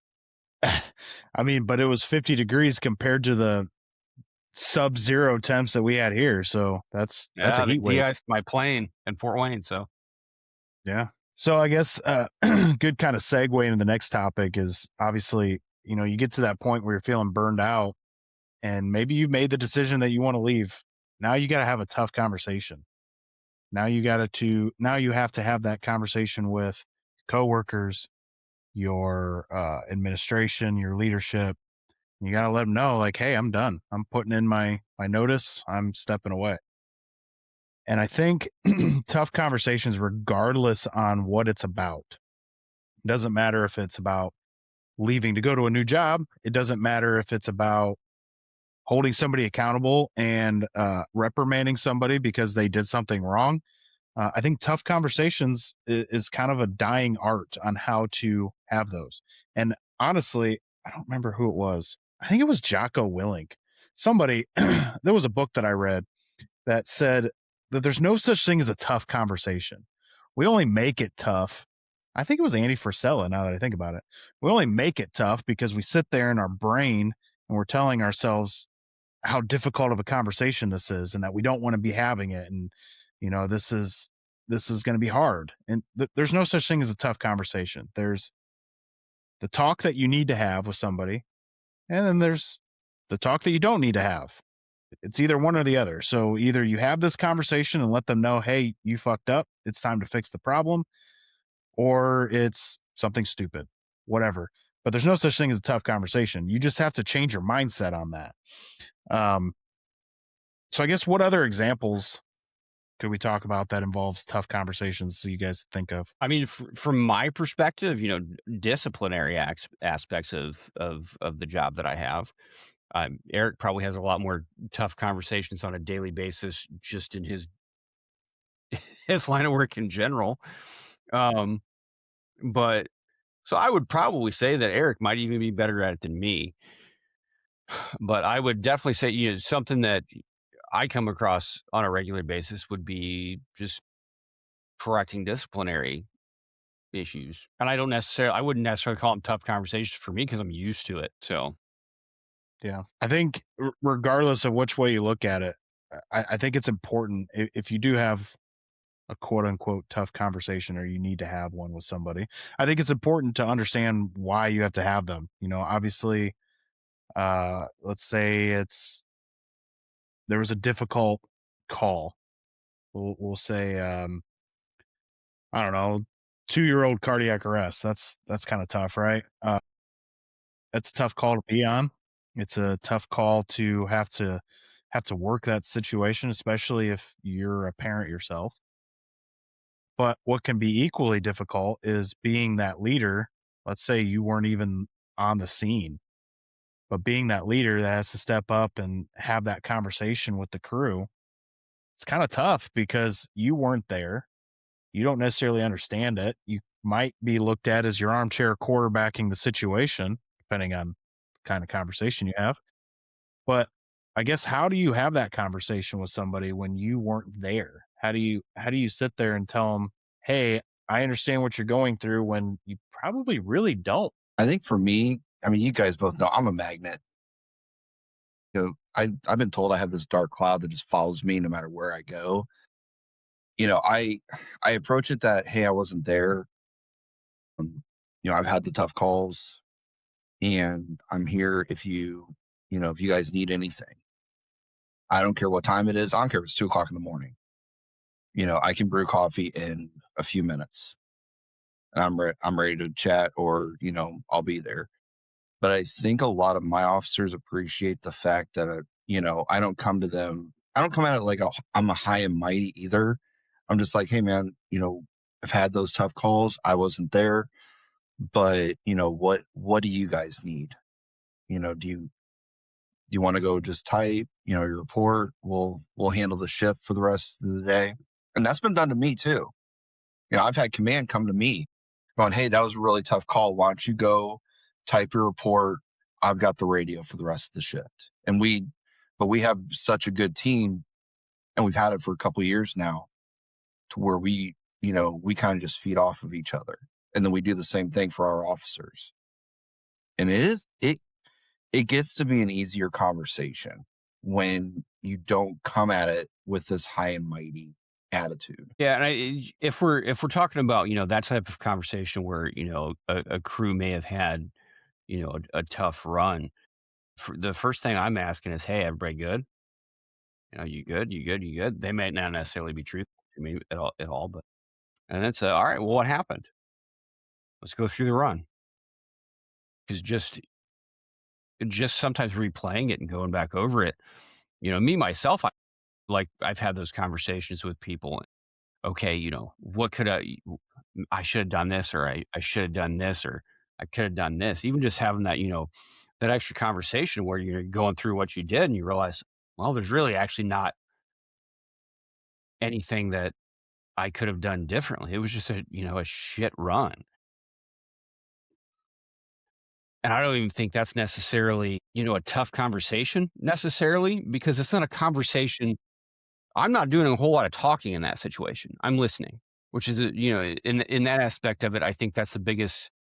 I mean, but it was 50 degrees compared to the sub-zero temps that we had here, so that's a yeah, they heat wave. de-iced my plane in Fort Wayne. So, Yeah. So I guess good kind of segue into the next topic is obviously, you get to that point where you're feeling burned out and maybe you've made the decision that you want to leave. Now you got to have a tough conversation. Now you have to have that conversation with coworkers, your administration, your leadership. You got to let them know like, "Hey, I'm done. I'm putting in my notice. I'm stepping away." And I think tough conversations, regardless on what it's about, doesn't matter if it's about leaving to go to a new job. It doesn't matter if it's about holding somebody accountable and reprimanding somebody because they did something wrong. I think tough conversations is kind of a dying art on how to have those. And honestly, I don't remember who it was. I think it was Jocko Willink. Somebody, there was a book that I read that said that there's no such thing as a tough conversation. We only make it tough. I think it was Andy Frisella, now that I think about it. We only make it tough because we sit there in our brain and we're telling ourselves how difficult of a conversation this is and that we don't want to be having it. And, this is going to be hard. And there's no such thing as a tough conversation. There's the talk that you need to have with somebody, and then there's the talk that you don't need to have. It's either one or the other. So either you have this conversation and let them know, hey, you fucked up. It's time to fix the problem, or it's something stupid, whatever. But there's no such thing as a tough conversation. You just have to change your mindset on that. Um, so I guess what other examples could we talk about that involves tough conversations so you guys think of? I mean, from my perspective, disciplinary aspects of the job that I have. Eric probably has a lot more tough conversations on a daily basis, just in his line of work in general. Um, but so I would probably say that Eric might even be better at it than me. But I would definitely say, something that I come across on a regular basis would be just correcting disciplinary issues. And I wouldn't necessarily call them tough conversations for me because I'm used to it. So, Yeah. I think regardless of which way you look at it, I think it's important if you do have a quote unquote tough conversation or you need to have one with somebody. I think it's important to understand why you have to have them. Obviously, let's say there was a difficult call. We'll say, I don't know, 2-year-old cardiac arrest. That's kind of tough, right? That's a tough call to be on. It's a tough call to have to work that situation, especially if you're a parent yourself. But what can be equally difficult is being that leader. Let's say you weren't even on the scene, but being that leader that has to step up and have that conversation with the crew, it's kind of tough because you weren't there. You don't necessarily understand it. You might be looked at as your armchair quarterbacking the situation, depending on the kind of conversation you have. But I guess how do you have that conversation with somebody when you weren't there? How do you sit there and tell them, "Hey, I understand what you're going through," when you probably really don't? I think for me, I mean, you guys both know I'm a magnet. I've been told I have this dark cloud that just follows me no matter where I go. I approach it that, hey, I wasn't there. Um, I've had the tough calls, and I'm here if you guys need anything. I don't care what time it is. I don't care if it's 2 o'clock in the morning. I can brew coffee in a few minutes, and I'm ready to chat, or I'll be there. But I think a lot of my officers appreciate the fact that I don't come to them. I don't come at it like I'm a high and mighty either. I'm just like, hey man, I've had those tough calls. I wasn't there, but what do you guys need? Do you want to go just type, your report? We'll handle the shift for the rest of the day. And that's been done to me too. I've had command come to me going, hey, that was a really tough call. Why don't you go type your report? I've got the radio for the rest of the shift. But we have such a good team, and we've had it for a couple of years now, to where we kind of just feed off of each other. And then we do the same thing for our officers. And it gets to be an easier conversation when you don't come at it with this high and mighty attitude. Yeah, and if we're talking about that type of conversation where a crew may have had a tough run, the first thing I'm asking is, hey, everybody good? You good? You good? You good? They may not necessarily be truthful to me at all, but and it's all right. Well, what happened? Let's go through the run because just sometimes replaying it and going back over it. Me myself, I've had those conversations with people. Okay, what could I should have done this, or I should have done this, or I could have done this. Even just having that, that extra conversation where you're going through what you did and you realize, well, there's really actually not anything that I could have done differently. It was just a shit run. And I don't even think that's necessarily, a tough conversation necessarily, because it's not a conversation. I'm not doing a whole lot of talking in that situation. I'm listening, which is, in that aspect of it, I think that's the biggest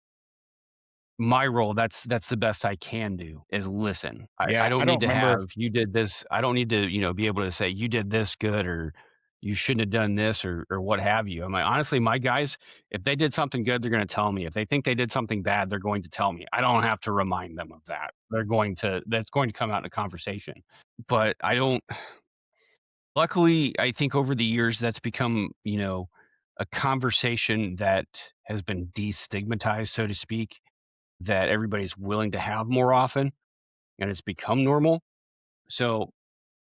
my role. That's the best I can do is listen. I Yeah, I don't need don't to remember if have you did this. I don't need to, be able to say you did this good or you shouldn't have done this or what have you. I'm like, honestly, my guys, if they did something good, they're going to tell me. If they think they did something bad, they're going to tell me. I don't have to remind them of that. That's going to come out in a conversation. But I don't luckily, I think over the years that's become, a conversation that has been destigmatized, so to speak, that everybody's willing to have more often, and it's become normal. So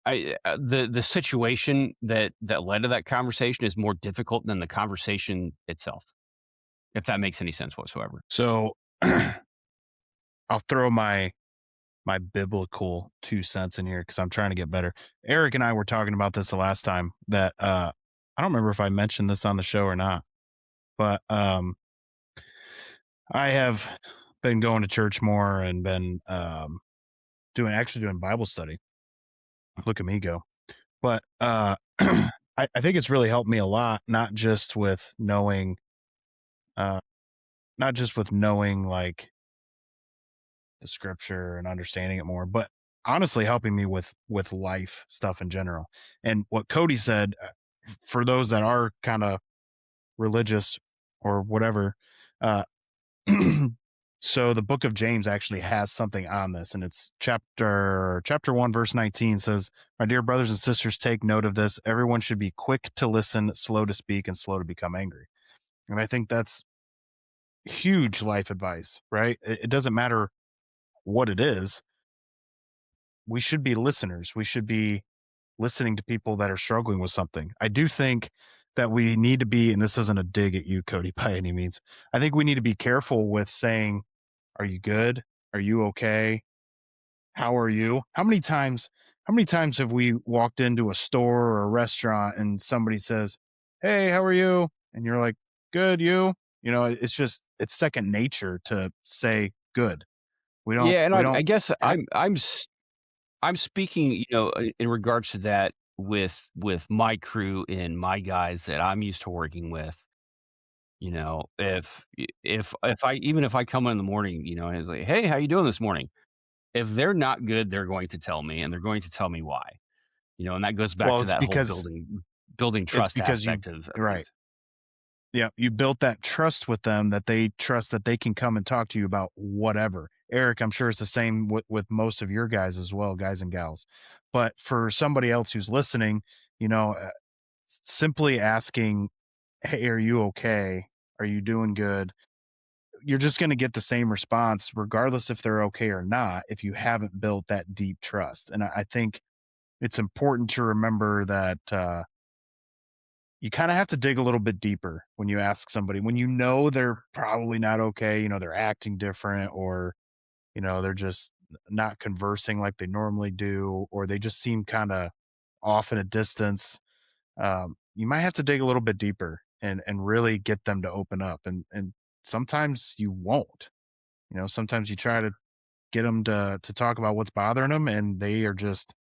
the situation that led to that conversation is more difficult than the conversation itself, if that makes any sense whatsoever. so. I'll throw my biblical 2 cents in here because I'm trying to get better. Eric and I were talking about this the last time that I don't remember if I mentioned this on the show or not, but I have been going to church more and been doing Bible study. Look at me go. But I think it's really helped me a lot, uh not just with knowing like the scripture and understanding it more, but honestly helping me with life stuff in general. And what Cody said, for those that are kind of religious or whatever, uh, so the book of James actually has something on this, and it's chapter 1 verse 19 says, "My dear brothers and sisters, take note of this. Everyone should be quick to listen, slow to speak, and slow to become angry." And I think that's huge life advice, right? It doesn't matter what it is. We should be listeners. We should be listening to people that are struggling with something. I do think that we need to be, and this isn't a dig at you, Cody, by any means. I think we need to be careful with saying, "Are you good? Are you okay? How are you?" How many times have we walked into a store or a restaurant and somebody says, "Hey, how are you?" And you're like, "Good, you?" It's just it's second nature to say good. We don't Yeah, and we I don't guess have I'm speaking, in regards to that with my crew and my guys that I'm used to working with. If I even if I come in the morning, and it's like, "Hey, how you doing this morning?" If they're not good, they're going to tell me, and they're going to tell me why. And that goes back well, to it's that whole because building it's trust because you aspect of right. things. Yeah, you built that trust with them that they trust that they can come and talk to you about whatever. Eric, I'm sure it's the same with most of your guys as well, guys and gals. But for somebody else who's listening, you know, uh, simply asking, "Hey, are you okay? Are you doing good?" You're just going to get the same response, regardless if they're okay or not, if you haven't built that deep trust. And I think it's important to remember that you kind of have to dig a little bit deeper when you ask somebody when you know they're probably not okay, they're acting different, or they're just not conversing like they normally do, or they just seem kind of off in a distance. You might have to dig a little bit deeper and really get them to open up, and sometimes you won't. Sometimes you try to get them to talk about what's bothering them, and they are just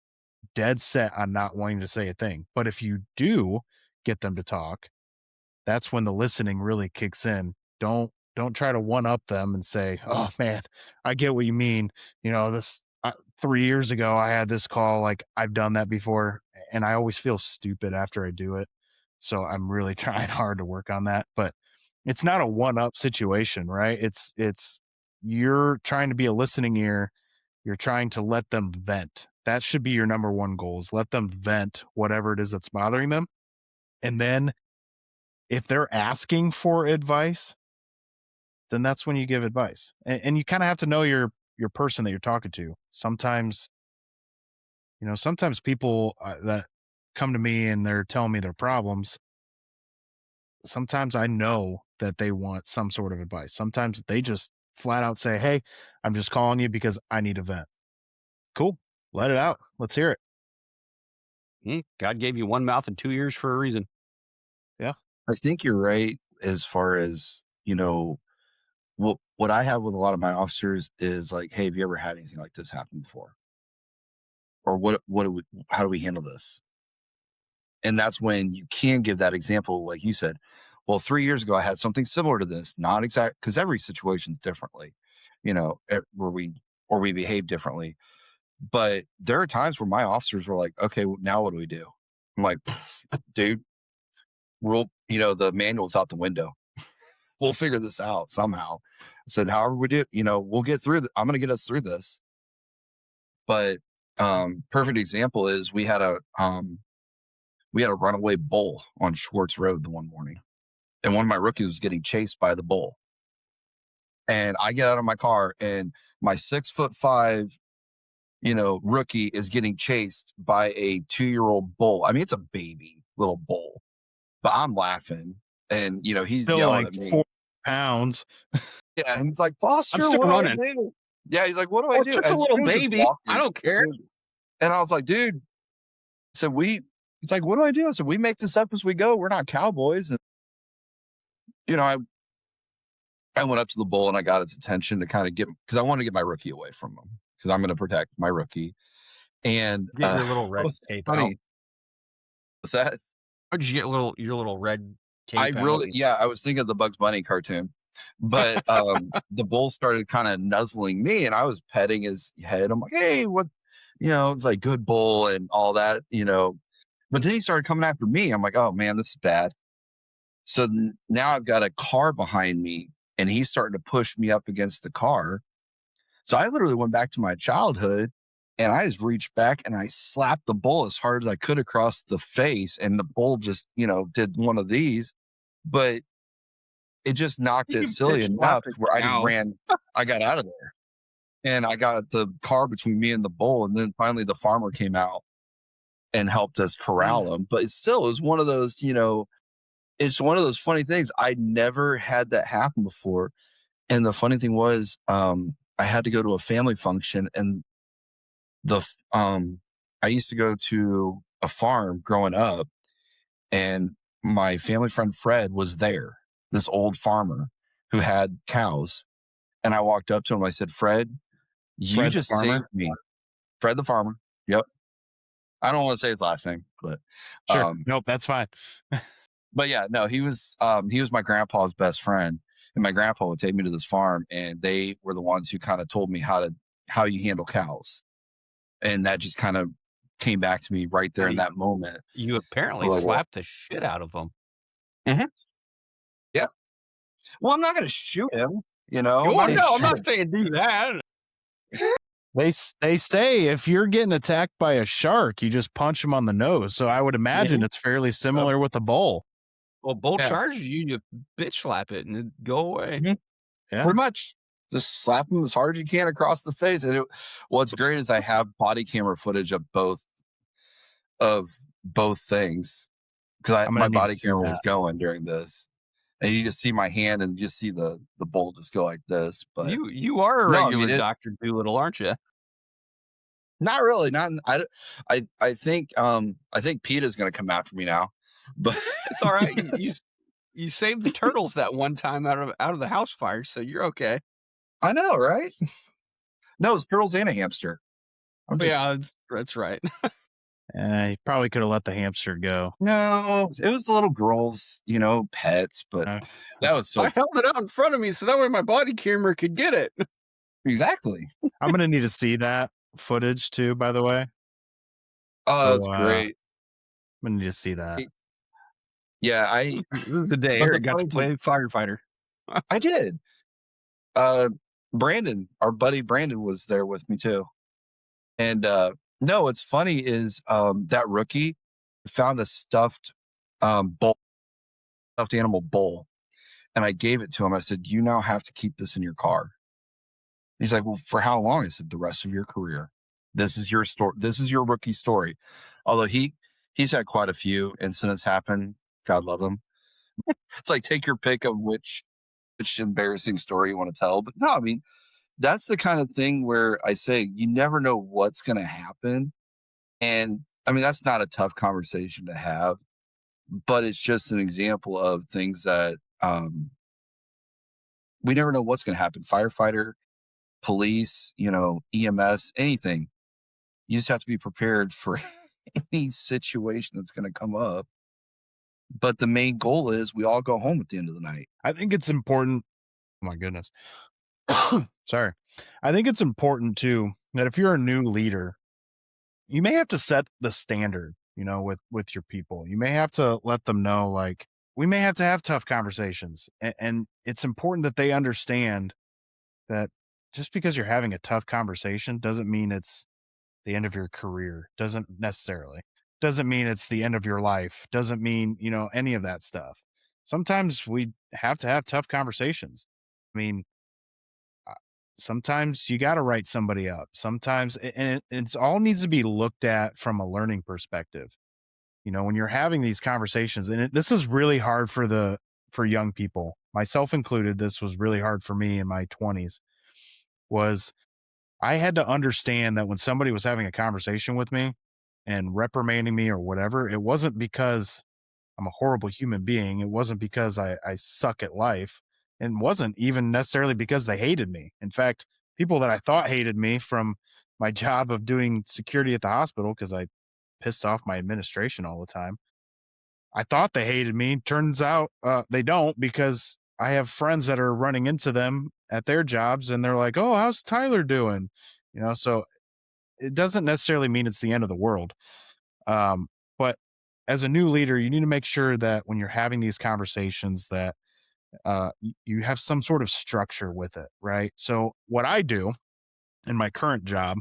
dead set on not wanting to say a thing. But if you do get them to talk, that's when the listening really kicks in. Don't try to one up them and say, "Oh man, I get what you mean. This 3 years ago I had this call. Like I've done that before, and I always feel stupid after I do it. So I'm really trying hard to work on that. But it's not a one up situation, right? It's you're trying to be a listening ear. You're trying to let them vent. That should be your number one goal: is let them vent whatever it is that's bothering them, and then if they're asking for advice, then that's when you give advice. And you kind of have to know your person that you're talking to. Sometimes people that come to me and they're telling me their problems, sometimes I know that they want some sort of advice. Sometimes they just flat out say, "Hey, I'm just calling you because I need a vent." Cool. Let it out. Let's hear it. God gave you one mouth and two ears for a reason. Yeah. I think you're right as far as, what I have with a lot of my officers is like, hey, have you ever had anything like this happen before? Or how do we handle this? And that's when you can give that example, like you said, well, 3 years ago I had something similar to this, not exact, because every situation's differently, where we behave differently. But there are times where my officers were like, okay, well, now what do we do? I'm like, dude, the manual's out the window. We'll figure this out somehow. I said, however we do, we'll get through. I'm going to get us through this. But perfect example is we had a runaway bull on Schwartz Road the one morning, and one of my rookies was getting chased by the bull. And I get out of my car, and my 6'5", rookie is getting chased by a 2-year-old bull. I mean, it's a baby little bull, but I'm laughing, and he's Still yelling like at me. 4 pounds. Yeah, and he's like, I'm "Foster, still what do I running. do?" Yeah, he's like, "What do I Oh, it's do?" just a And little we were just baby. I walking, don't care. and I was like, "Dude," so he's like, "What do I do?" I said, "We make this up as we go. We're not cowboys." And you know, I I went up to the bull and I got its attention to kind of because I wanted to get my rookie away from him because I'm going to protect my rookie. And Get your little red what's cape out. funny was that Or did you get your little red I cape out? really, yeah, I was thinking of the Bugs Bunny cartoon, but the bull started kind of nuzzling me, and I was petting his head. I'm like, "Hey, what?" It's like good bull and all that. But then he started coming after me. I'm like, "Oh man, this is bad." So now I've got a car behind me, and he's starting to push me up against the car. So I literally went back to my childhood, and I just reached back and I slapped the bull as hard as I could across the face, and the bull just did one of these, but it just knocked it You silly bitch slap enough it to where I just now. ran. I got out of there, and I got the car between me and the bull, and then finally the farmer came out and helped us corral him. But it was one of those. it's one of those funny things. I never had that happen before. And the funny thing was, I had to go to a family function, and I used to go to a farm growing up, and my family friend Fred was there, this old farmer who had cows. And I walked up to him. I said, Fred, you Fred the just saved farmer? me. Fred the farmer. Yep. I don't want to say his last name, Sure. um, Nope, that's fine. but yeah, no, he was my grandpa's best friend. And my grandpa would take me to this farm, and they were the ones who kind of told me how you handle cows. And that just kind of came back to me right there in Hey, that moment. you apparently Like, well, slapped the shit out of them. mhm, yeah. Well, I'm not going to shoot him. You know, I'm Oh, not They going to no, I'm shoot not him. saying do that. they say if you're getting attacked by a shark, you just punch him on the nose. So I would imagine Mhm. it's fairly similar with a bull. Well, bull Yeah. charges you, you bitch slap it and it go away. Mhm. Yeah. Pretty much. Just slap him as hard as you can across the face. And what's great is I have body camera footage of both things, because I'm gonna my need to body see camera was that. going during this, and you just see my hand and you just see the bolt just go like this. But You are a no, I mean regular it. Dr. Doolittle, aren't you? Not really. Not. I think PETA's going to come after me now. But It's all right. You saved the turtles that one time out of the house fire, so you're okay. I know, right? No, it's turtles and a hamster. I'm But just yeah, that's right. You probably could have let the hamster go. no. It was the little girls, pets. But Uh, that that's was I so held it out in front of me so that way my body camera could get it. exactly. I'm gonna need to see that footage too, by the way. Oh, that's So great. I'm gonna need to see that. Yeah, This is the day but the Eric got to funny thing, play firefighter. I did. Uh, Brandon, our buddy Brandon, was there with me too. And no, what's funny is that rookie found a bull, stuffed animal bull, and I gave it to him. I said, "You now have to keep this in your car." He's like, "Well, for how long?" I said, "The rest of your career. This is your story. This is your rookie story." Although he's had quite a few incidents happen. God love him. It's like take your pick of which embarrassing story you want to tell. But no, I mean, that's the kind of thing where I say you never know what's going to happen. And I mean, that's not a tough conversation to have, but it's just an example of things that we never know what's going to happen. Firefighter, police, EMS, anything. You just have to be prepared for any situation that's going to come up. But the main goal is we all go home at the end of the night. I think it's important. Oh my goodness. Sorry. I think it's important too that if you're a new leader, you may have to set the standard, with your people. You may have to let them know, like, we may have to have tough conversations. And it's important that they understand that just because you're having a tough conversation doesn't mean it's the end of your career. Doesn't necessarily. Doesn't mean it's the end of your life. Doesn't mean, any of that stuff. Sometimes we have to have tough conversations. I mean, uh, sometimes you got to write somebody up. Sometimes, and it's all needs to be looked at from a learning perspective. When you're having these conversations, and this is really hard for young people, myself included. This was really hard for me in my 20s. Was I had to understand that when somebody was having a conversation with me and reprimanding me or whatever, it wasn't because I'm a horrible human being. It wasn't because I suck at life. And wasn't even necessarily because they hated me. In fact, people that I thought hated me from my job of doing security at the hospital, because I pissed off my administration all the time, I thought they hated me. Turns out they don't, because I have friends that are running into them at their jobs and they're like, "Oh, how's Tyler doing?" So it doesn't necessarily mean it's the end of the world. But as a new leader, you need to make sure that when you're having these conversations that you have some sort of structure with it, right? So what I do in my current job,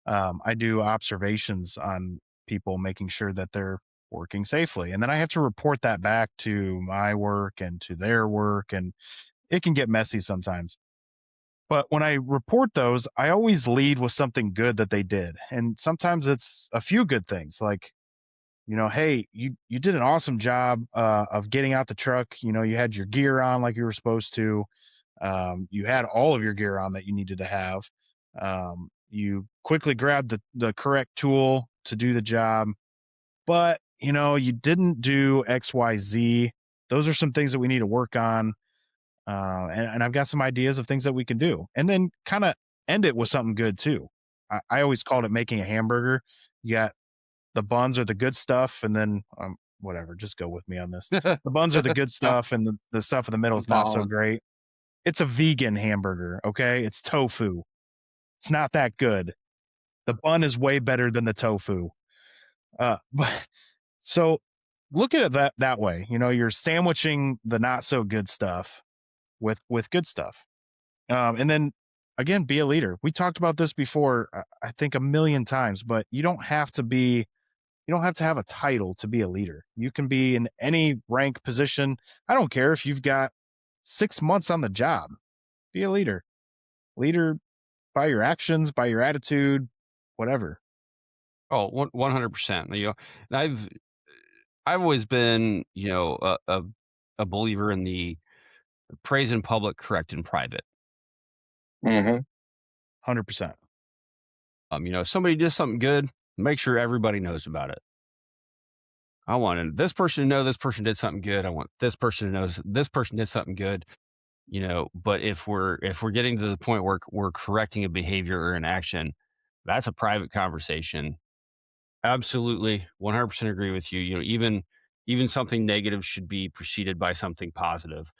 I do observations on people, making sure that they're working safely. And then I have to report that back to my work and to their work. And it can get messy sometimes. But when I report those, I always lead with something good that they did. And sometimes it's a few good things. Like hey, you did an awesome job of getting out the truck. You had your gear on like you were supposed to. You had all of your gear on that you needed to have. You quickly grabbed the correct tool to do the job, but you didn't do XYZ. Those are some things that we need to work on. And I've got some ideas of things that we can do. And then kind of end it with something good too. I always called it making a hamburger. You got the buns are the good stuff, and then whatever, just go with me on this. The buns are the good No, stuff, and the stuff in the middle I'm is not so following. great. It's a vegan hamburger, okay? It's tofu. It's not that good. The bun is way better than the tofu. But so look at it that way. You're sandwiching the not so good stuff with good stuff. And then again, be a leader. We talked about this before, I think a million times, but you don't have to have a title to be a leader. You can be in any rank position. I don't care if you've got 6 months on the job. Be a leader. Leader by your actions, by your attitude, whatever. Oh, 100%. And I've always been, a believer in the praise in public, correct in private. Mm-hmm. 100%. If somebody does something good, make sure everybody knows about it. I want this person to know this person did something good. I want this person to know this person did something good. But if we're getting to the point where we're correcting a behavior or an action, that's a private conversation. Absolutely, 100% agree with you. Even something negative should be preceded by something positive.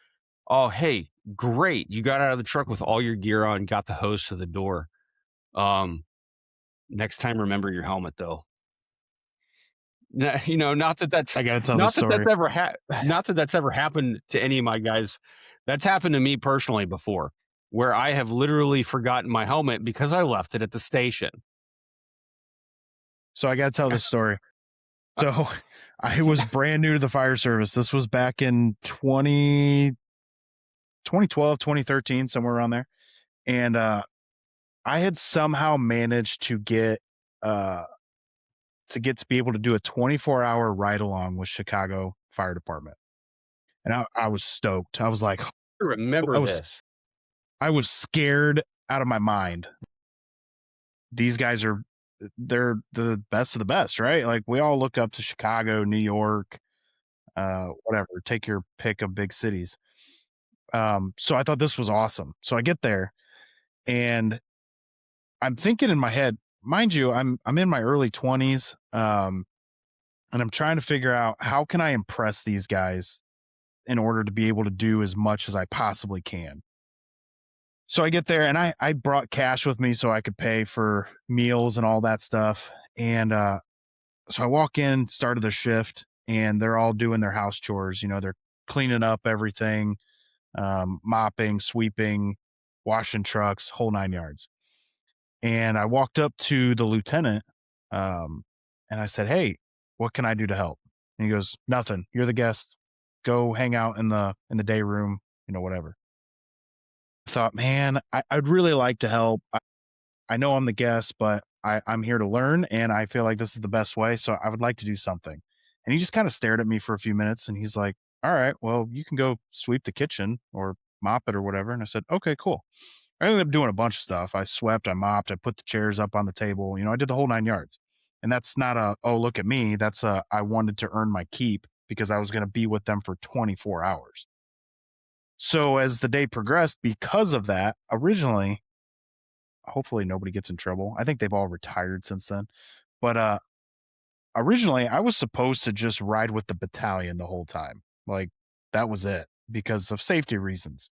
Oh, hey, great! You got out of the truck with all your gear on, got the hose to the door. Um, Next time, remember your helmet, though. Not that I got to tell this story. not that that's ever happened to any of my guys. That's happened to me personally before, where I have literally forgotten my helmet because I left it at the station. So I got to tell this story. So I was brand new to the fire service. This was back in 2012, 2013, somewhere around there. And I had somehow managed uh, to be able to do a 24-hour ride along with Chicago Fire Department. And I was stoked. I was like, I remember this. I was scared out of my mind. These guys they're the best of the best, right? Like we all look up to Chicago, New York, whatever, take your pick of big cities. So I thought this was awesome. So I get there and I'm thinking in my head, mind you, I'm in my early 20s. And I'm trying to figure out how can I impress these guys in order to be able to do as much as I possibly can. So I get there and I brought cash with me so I could pay for meals and all that stuff. And so I walk in, started the shift, and they're all doing their house chores. They're cleaning up everything, mopping, sweeping, washing trucks, whole 9 yards. And I walked up to the lieutenant and I said, "Hey, what can I do to help?" And he goes, "Nothing. You're the guest. Go hang out in the day room, whatever." I thought, man, I'd really like to help. I know I'm the guest, but I'm here to learn, and I feel like this is the best way. So I would like to do something. And he just kind of stared at me for a few minutes, and he's like, "All right, well, you can go sweep the kitchen or mop it or whatever." And I said, "Okay, cool." I ended up doing a bunch of stuff. I swept, I mopped, I put the chairs up on the table. I did the whole 9 yards. And that's not oh, look at me. That's I wanted to earn my keep because I was going to be with them for 24 hours. So as the day progressed, because of that, originally, hopefully nobody gets in trouble. I think they've all retired since then. But originally, I was supposed to just ride with the battalion the whole time. Like that was it because of safety reasons.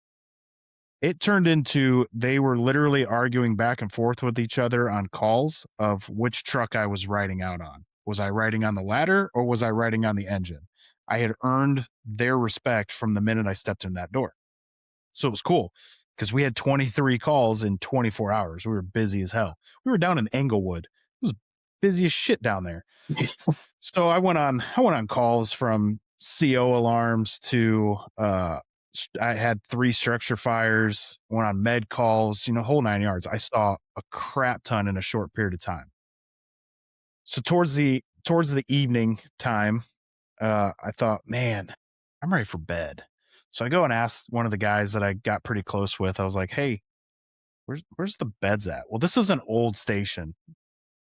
It turned into they were literally arguing back and forth with each other on calls of which truck I was riding out on. Was I riding on the ladder or was I riding on the engine? I had earned their respect from the minute I stepped in that door. So it was cool because we had 23 calls in 24 hours. We were busy as hell. We were down in Englewood. It was busy as shit down there. So I went on calls from CO alarms to I had 3 structure fires, went on med calls, whole 9 yards. I saw a crap ton in a short period of time. So towards the evening time, I thought, man, I'm ready for bed. So I go and ask one of the guys that I got pretty close with. I was like, hey, where's the beds at? Well, this is an old station.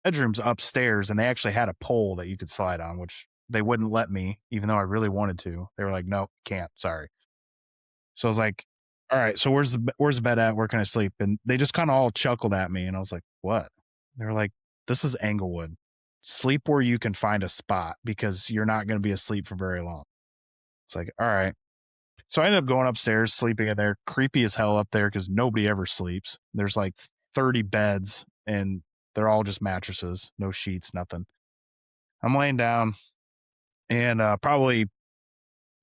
Bedroom's upstairs, and they actually had a pole that you could slide on, which they wouldn't let me, even though I really wanted to. They were like, nope, can't. Sorry. So I was like, all right, so where's the bed at? Where can I sleep? And they just kind of all chuckled at me, and I was like, what? They were like, this is Englewood. Sleep where you can find a spot because you're not going to be asleep for very long. It's like, all right. So I ended up going upstairs, sleeping in there. Creepy as hell up there because nobody ever sleeps. There's like 30 beds, and they're all just mattresses, no sheets, nothing. I'm laying down, and probably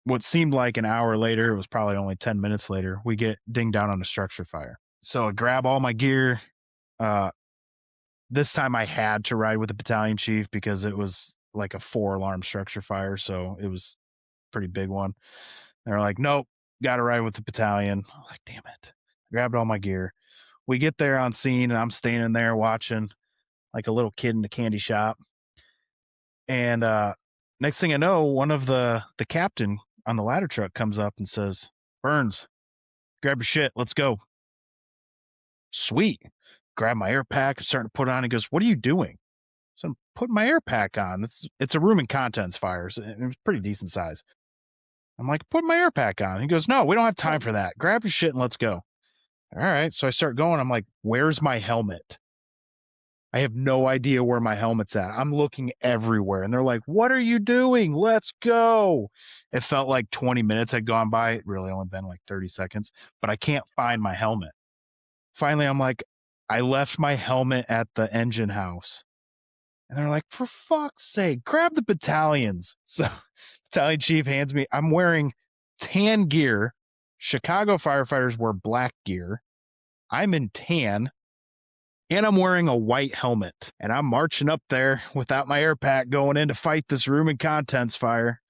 what seemed like an hour later, it was probably only 10 minutes later, we get dinged down on a structure fire. So I grab all my gear. This time I had to ride with the battalion chief because it was like a 4-alarm structure fire. So it was a pretty big one. They're like, nope, got to ride with the battalion. I'm like, damn it. I grabbed all my gear. We get there on scene, and I'm standing there watching like a little kid in a candy shop. And next thing I know, one of the captain on the ladder truck comes up and says, Burns, grab your shit. Let's go. Sweet. Grab my air pack, starting to put it on. He goes, what are you doing? So I'm putting my air pack on. It's a room and contents fire. So it was pretty decent size. I'm like, put my air pack on. He goes, no, we don't have time for that. Grab your shit and let's go. All right. So I start going. I'm like, where's my helmet? I have no idea where my helmet's at. I'm looking everywhere. And they're like, what are you doing? Let's go. It felt like 20 minutes had gone by. It really only been like 30 seconds, but I can't find my helmet. Finally, I'm like, I left my helmet at the engine house. And they're like, for fuck's sake, grab the battalions. So battalion chief hands me, I'm wearing tan gear. Chicago firefighters wear black gear. I'm in tan. And I'm wearing a white helmet, and I'm marching up there without my air pack going in to fight this room and contents fire.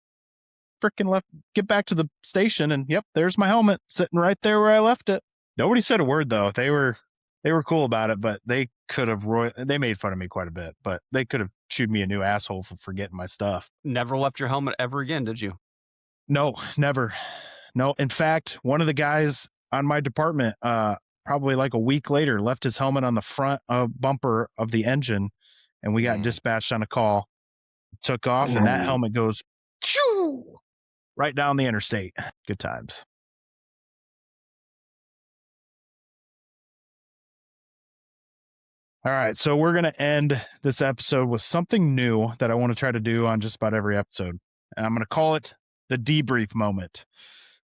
Freaking left, get back to the station, and yep, there's my helmet sitting right there where I left it. Nobody said a word though. They were cool about it, but they could have they made fun of me quite a bit, but they could have chewed me a new asshole for forgetting my stuff. Never left your helmet ever again, did you? No, never. No, in fact, one of the guys on my department, probably like a week later, left his helmet on the front bumper of the engine, and we got dispatched on a call. Took off, and that helmet goes choo, right down the interstate. Good times. All right, so we're going to end this episode with something new that I want to try to do on just about every episode. And I'm going to call it the debrief moment.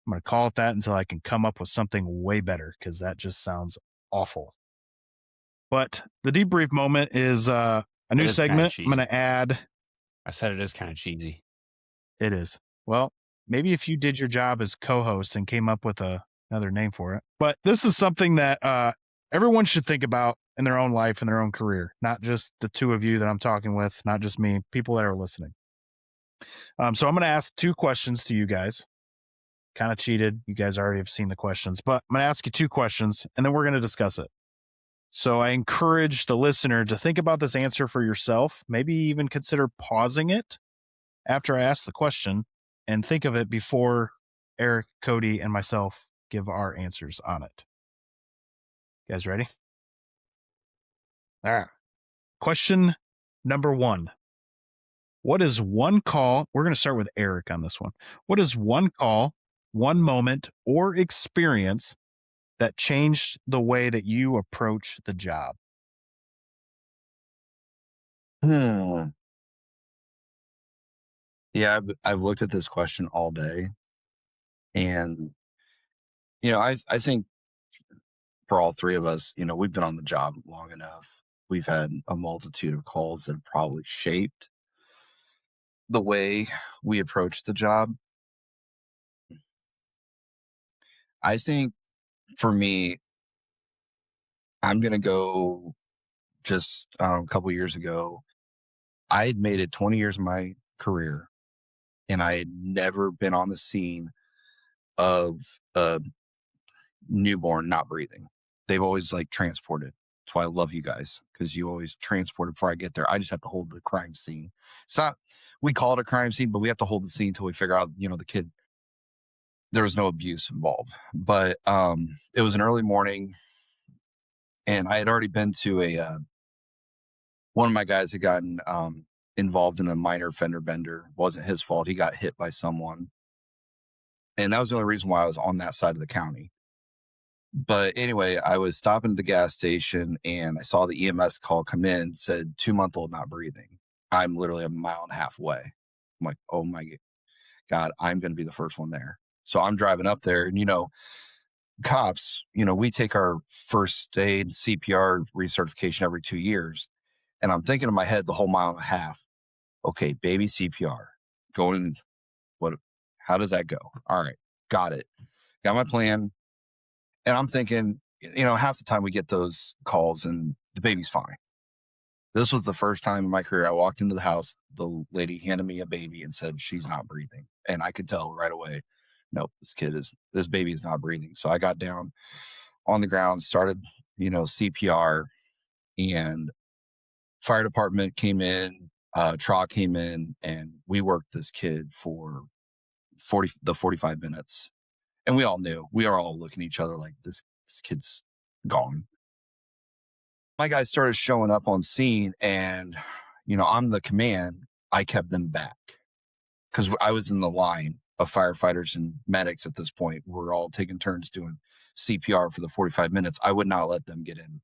I'm going to call it that until I can come up with something way better, because that just sounds awful. But the debrief moment is a new segment I'm going to add. I said it is kind of cheesy. It is. Well, maybe if you did your job as co-host and came up with another name for it. But this is something that everyone should think about in their own life and their own career, not just the two of you that I'm talking with, not just me, people that are listening. So I'm going to ask 2 questions to you guys. Kind of cheated. You guys already have seen the questions, but I'm going to ask you 2 questions, and then we're going to discuss it. So I encourage the listener to think about this answer for yourself, maybe even consider pausing it after I ask the question, and think of it before Eric, Cody, and myself give our answers on it. You guys ready? All right. Question number 1. What is one call? We're going to start with Eric on this one. What is one call, one moment, or experience that changed the way that you approach the job? Yeah, I've looked at this question all day, and I think for all 3 of us, we've been on the job long enough. We've had a multitude of calls that have probably shaped the way we approach the job. I think for me, I'm gonna go just a couple years ago. I had made it 20 years of my career, and I had never been on the scene of a newborn not breathing. They've always transported. That's why I love you guys, because you always transport it before I get there. I just have to hold the crime scene. It's not, we call it a crime scene, but we have to hold the scene until we figure out, the kid, there was no abuse involved. But it was an early morning, and I had already been to one of my guys had gotten involved in a minor fender bender. It wasn't his fault. He got hit by someone. And that was the only reason why I was on that side of the county. But anyway, I was stopping at the gas station and I saw the EMS call come in, said 2-month-old not breathing. I'm literally a mile and a half away. I'm like, oh my God, I'm going to be the first one there. So I'm driving up there, and, cops, we take our first aid CPR recertification every 2 years. And I'm thinking in my head the whole mile and a half, okay, baby CPR going, how does that go? All right, got it. Got my plan. And I'm thinking, half the time we get those calls and the baby's fine. This was the first time in my career I walked into the house, the lady handed me a baby and said, she's not breathing. And I could tell right away, nope, this baby is not breathing. So I got down on the ground, started, CPR, and fire department came in, TRA came in, and we worked this kid for 45 minutes. And we all knew, we are all looking at each other like this kid's gone. My guys started showing up on scene, and, I'm the command. I kept them back because I was in the line of firefighters and medics at this point. We're all taking turns doing CPR for the 45 minutes. I would not let them get in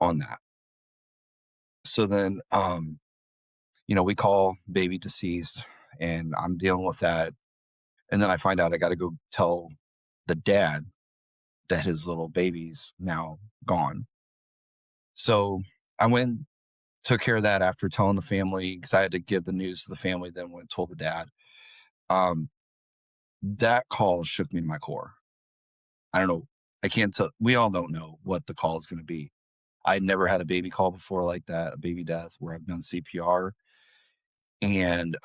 on that. So then, we call baby deceased, and I'm dealing with that. And then I find out I got to go tell the dad that his little baby's now gone. So I went, took care of that after telling the family, because I had to give the news to the family, then went and told the dad. That call shook me to my core. I don't know. I can't tell. We all don't know what the call is going to be. I never had a baby call before like that, a baby death where I've done CPR. And,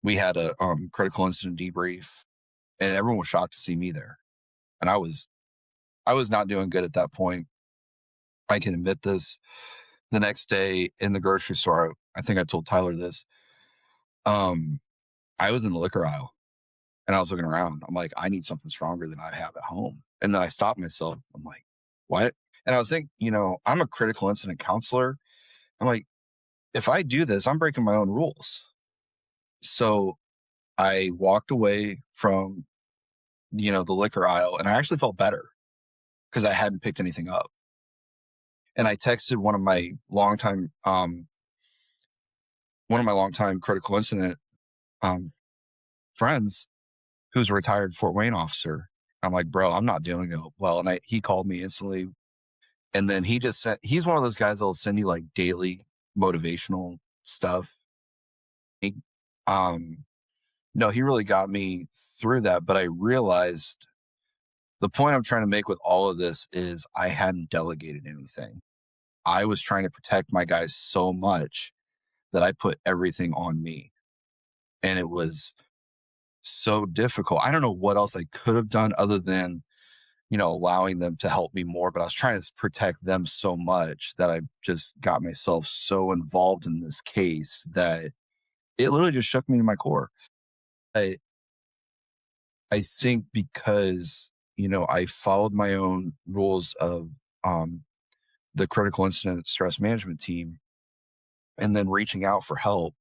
we had a critical incident debrief, and everyone was shocked to see me there. And I was not doing good at that point. I can admit this. The next day in the grocery store, I think I told Tyler this. I was in the liquor aisle, and I was looking around. I'm like, I need something stronger than I have at home. And then I stopped myself. I'm like, what? And I was thinking, I'm a critical incident counselor. I'm like, if I do this, I'm breaking my own rules. So I walked away from, the liquor aisle, and I actually felt better because I hadn't picked anything up. And I texted one of my longtime critical incident friends, who's a retired Fort Wayne officer. I'm like, bro, I'm not doing it well. And he called me instantly. And then he's one of those guys that'll send you like daily motivational stuff. No, he really got me through that. But I realized the point I'm trying to make with all of this is I hadn't delegated anything. I was trying to protect my guys so much that I put everything on me. And it was so difficult. I don't know what else I could have done other than, allowing them to help me more. But I was trying to protect them so much that I just got myself so involved in this case that it literally just shook me to my core. I think because, I followed my own rules of the critical incident stress management team and then reaching out for help,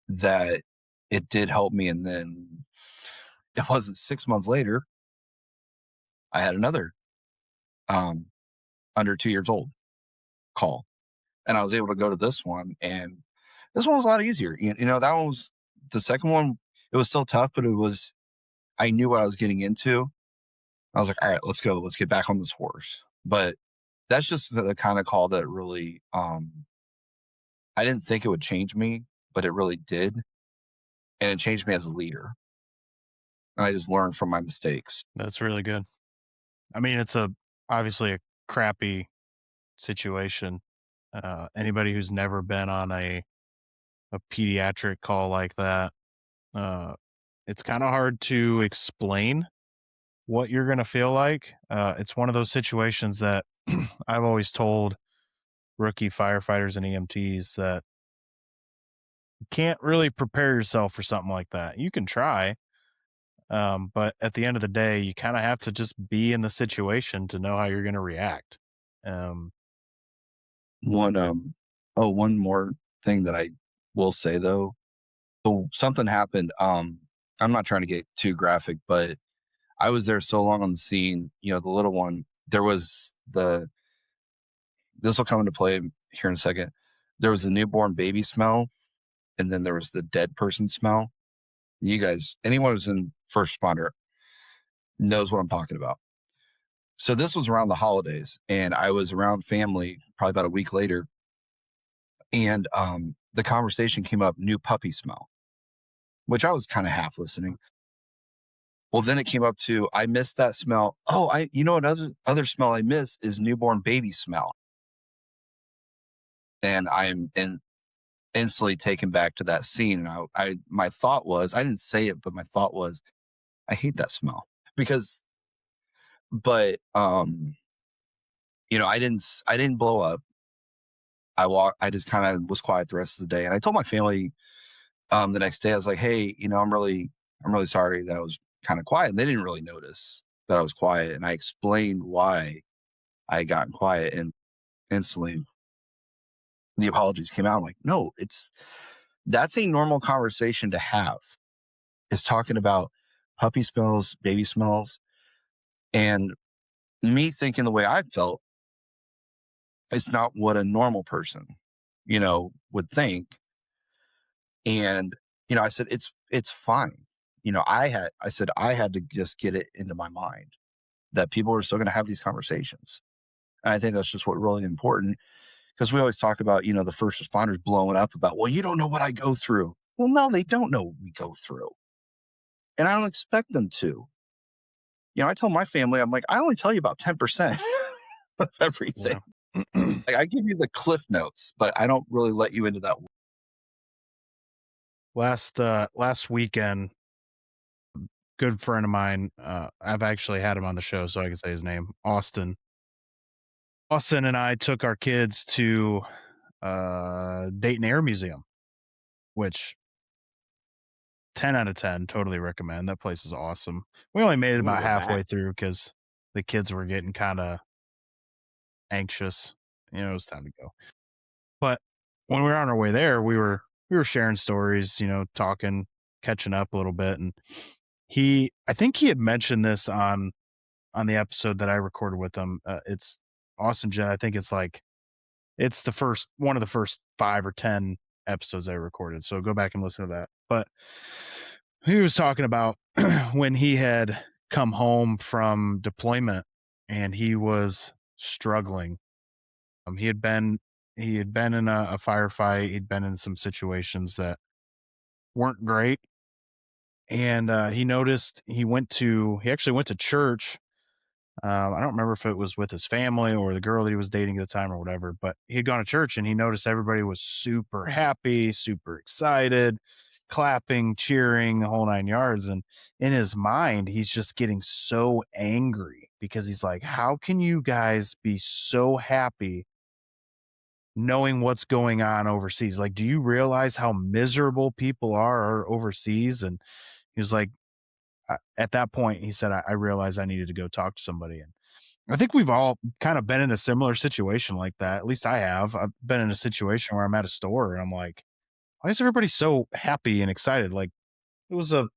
that it did help me. And then it wasn't 6 months later, I had another under 2 years old call, and I was able to go to this one, and this one was a lot easier. That one was the second one. It was still tough, but I knew what I was getting into. I was like, all right, let's go. Let's get back on this horse. But that's just the kind of call that really, I didn't think it would change me, but it really did. And it changed me as a leader. And I just learned from my mistakes. That's really good. I mean, it's obviously a crappy situation. Anybody who's never been on a pediatric call like that, it's kind of hard to explain what you're going to feel like. It's one of those situations that I've always told rookie firefighters and EMTs that you can't really prepare yourself for something like that. You can try, but at the end of the day, you kind of have to just be in the situation to know how you're going to react. Um, One oh, one more thing that I will say though. So something happened. I'm not trying to get too graphic, but I was there so long on the scene, the little one, there was this will come into play here in a second. There was the newborn baby smell, and then there was the dead person smell. You guys, anyone who's in first responder knows what I'm talking about. So this was around the holidays, and I was around family probably about a week later, and the conversation came up, new puppy smell, which I was kind of half listening. Well, then it came up to, I miss that smell. Oh, what other smell I miss is newborn baby smell. And instantly taken back to that scene. And my thought was, I didn't say it, but my thought was, I hate that smell because, but, I didn't blow up. I just kind of was quiet the rest of the day. And I told my family, the next day, I was like, hey, I'm really sorry that I was kind of quiet. And they didn't really notice that I was quiet. And I explained why I had gotten quiet, and instantly the apologies came out. I'm like, no, that's a normal conversation to have, is talking about puppy smells, baby smells. And me thinking the way I felt, it's not what a normal person, would think. And, I said, it's fine. I said, I had to just get it into my mind that people are still going to have these conversations. And I think that's just what really important, because we always talk about, the first responders blowing up about, well, you don't know what I go through. Well, no, they don't know what we go through. And I don't expect them to. I tell my family, I'm like, I only tell you about 10% of everything. yeah. Like, I give you the cliff notes, but I don't really let you into that. Last weekend, good friend of mine, I've actually had him on the show, so I can say his name, Austin. Austin and I took our kids to Dayton Air Museum, which 10 out of 10, totally recommend. That place is awesome. We only made it I'm gonna about go halfway back. through because the kids were getting kind of anxious. It was time to go. But when we were on our way there, we were sharing stories, talking, catching up a little bit, and I think he had mentioned this on the episode that I recorded with him. It's Austin Jen. I think it's the first one of the first 5 or 10 episodes I recorded. So go back and listen to that. But he was talking about when he had come home from deployment and he was struggling. He had been in a firefight. He'd been in some situations that weren't great, and he noticed he actually went to church. I don't remember if it was with his family or the girl that he was dating at the time or whatever, but he had gone to church and he noticed everybody was super happy, super excited, clapping, cheering, the whole 9 yards. And in his mind, he's just getting so angry because he's like, how can you guys be so happy knowing what's going on overseas? Like, do you realize how miserable people are overseas? And he was like, at that point, he said, I realized I needed to go talk to somebody. And I think we've all kind of been in a similar situation like that. At least I have. I've been in a situation where I'm at a store and I'm like, why is everybody so happy and excited? Like, it was a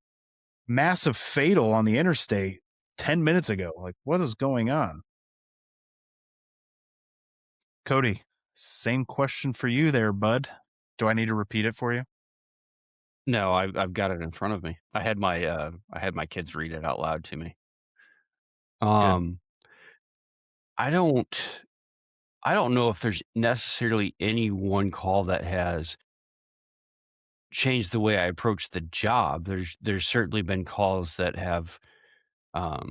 massive fatal on the interstate 10 minutes ago. Like, what is going on? Cody, same question for you there, bud. Do I need to repeat it for you? No, I've got it in front of me. I had my kids read it out loud to me. Good. Um, I don't I don't know if there's necessarily any one call that has changed the way I approach the job. There's certainly been calls that have um,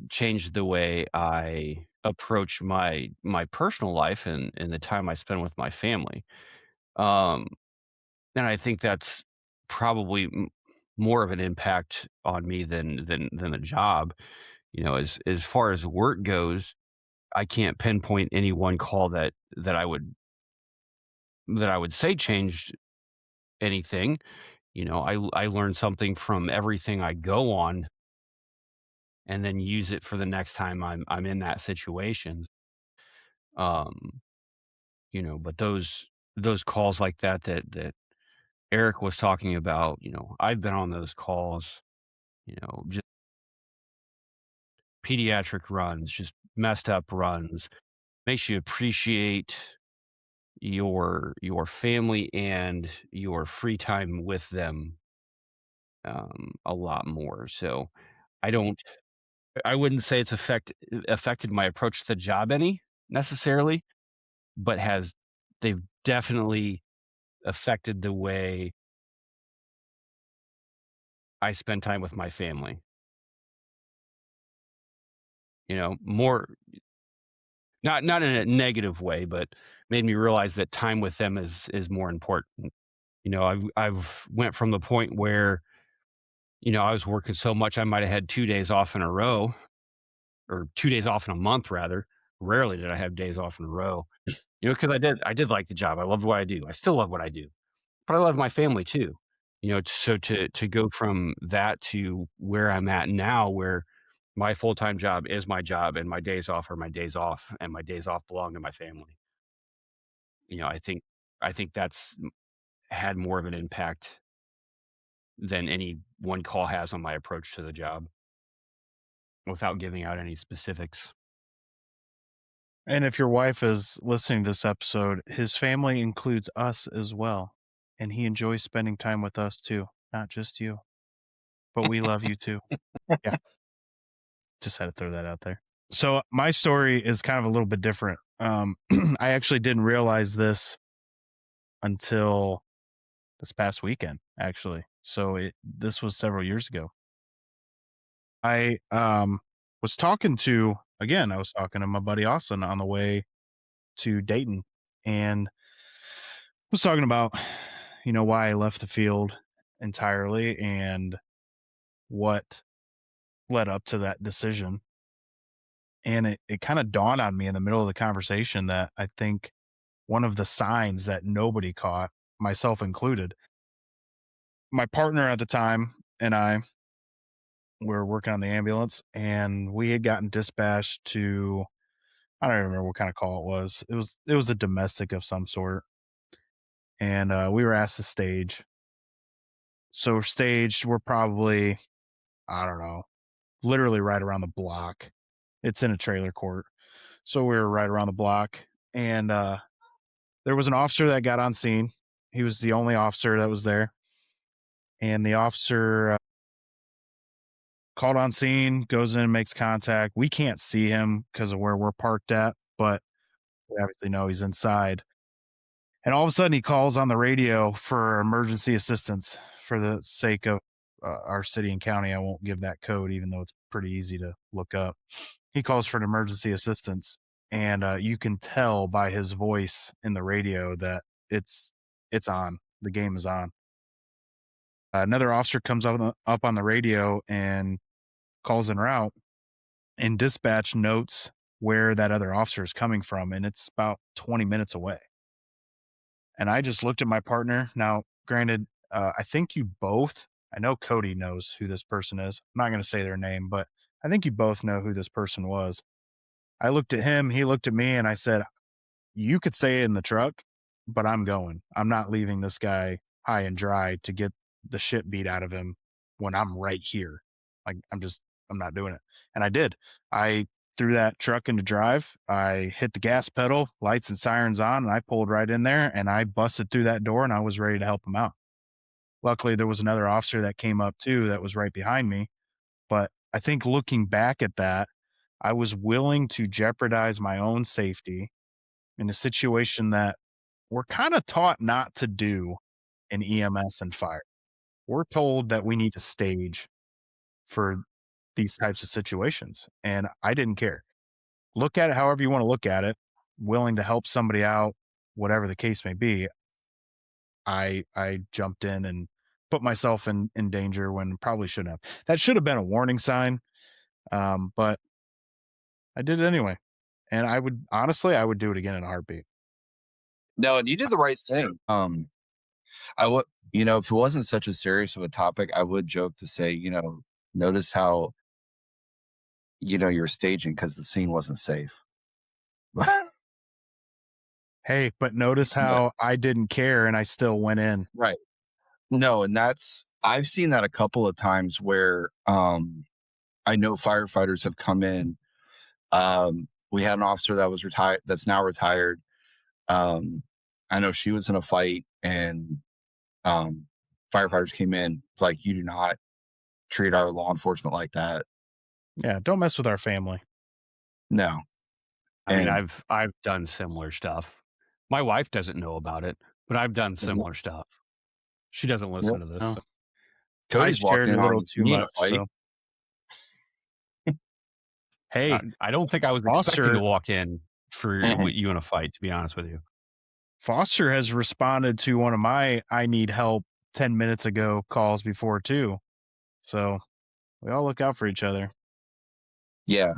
changed the way I approach my personal life and the time I spend with my family. Um, and I think that's probably more of an impact on me than the job. As far as work goes, I can't pinpoint any one call that I would say changed anything. I learn something from everything I go on and then use it for the next time I'm in that situation. Um, but those calls like that Eric was talking about, I've been on those calls, just pediatric runs, just messed up runs. Makes you appreciate your family and your free time with them a lot more. So I don't I wouldn't say it's affected my approach to the job any necessarily, but they've definitely affected the way I spend time with my family. More not in a negative way, but made me realize that time with them is more important. I've went from the point where, I was working so much I might have had 2 days off in a row, or 2 days off in a month rather. Rarely did I have days off in a row, because I did like the job. I loved what I do. I still love what I do, but I love my family too. So to go from that to where I'm at now, where my full-time job is my job and my days off are my days off and my days off belong to my family. I think that's had more of an impact than any one call has on my approach to the job, without giving out any specifics. And if your wife is listening to this episode, his family includes us as well. And he enjoys spending time with us too, not just you. But we love you too. Yeah, just had to throw that out there. So my story is kind of a little bit different. I actually didn't realize this until this past weekend, actually. So this was several years ago. I was talking to I was talking to my buddy Austin on the way to Dayton, and was talking about why I left the field entirely and what led up to that decision. And it kind of dawned on me in the middle of the conversation that I think one of the signs that nobody caught, myself included, my partner at the time and I were working on the ambulance, and we had gotten dispatched to, I don't even remember what kind of call it was. It was a domestic of some sort, and we were asked to stage. So we're staged. We're probably, I don't know, literally right around the block. It's in a trailer court, so we were right around the block, and there was an officer that got on scene. He was the only officer that was there, and the officer called on scene, goes in and makes contact. We can't see him because of where we're parked at, but we obviously know he's inside. And all of a sudden, he calls on the radio for emergency assistance for the sake of our city and county. I won't give that code, even though it's pretty easy to look up. He calls for an emergency assistance, and you can tell by his voice in the radio that it's on. The game is on. Another officer comes up on the radio and calls en route, and dispatch notes where that other officer is coming from, and it's about 20 minutes away. And I just looked at my partner. Now, granted, I think you both, I know Cody knows who this person is. I'm not going to say their name, but I think you both know who this person was. I looked at him, he looked at me, and I said, "You could stay in the truck, but I'm going. I'm not leaving this guy high and dry to get the shit beat out of him when I'm right here. Like, I'm not doing it." And I did. I threw that truck into drive. I hit the gas pedal, lights and sirens on, and I pulled right in there and I busted through that door and I was ready to help him out. Luckily, there was another officer that came up too that was right behind me. But I think looking back at that, I was willing to jeopardize my own safety in a situation that we're kind of taught not to do in EMS and fire. We're told that we need to stage for these types of situations, and I didn't care. Look at it however you want to look at it, willing to help somebody out, whatever the case may be. I jumped in and put myself in danger when probably shouldn't have. That should have been a warning sign, But I did it anyway. And I would honestly, I would do it again in a heartbeat. No, and you did the right thing. I would, if it wasn't such a serious of a topic, I would joke to say, notice how, you're staging because the scene wasn't safe. Hey, but notice But how I didn't care and I still went in. right. No, and I've seen that a couple of times where I know firefighters have come in. We had an officer that was retired, that's now retired. I know she was in a fight, and firefighters came in. It's like, you do not treat our law enforcement like that. Yeah, don't mess with our family. No. I mean, And I've done similar stuff. My wife doesn't know about it, but I've done Mhm. similar stuff. She doesn't Yep. listen to this. No, So. I Cody's shared walking a on little too me in a much. fight. So, hey, I don't think I was expecting to Foster, walk in for with you in a fight, to be honest with you. Foster has responded to one of my I need help 10 minutes ago calls before too. So we all look out for each other. Yeah.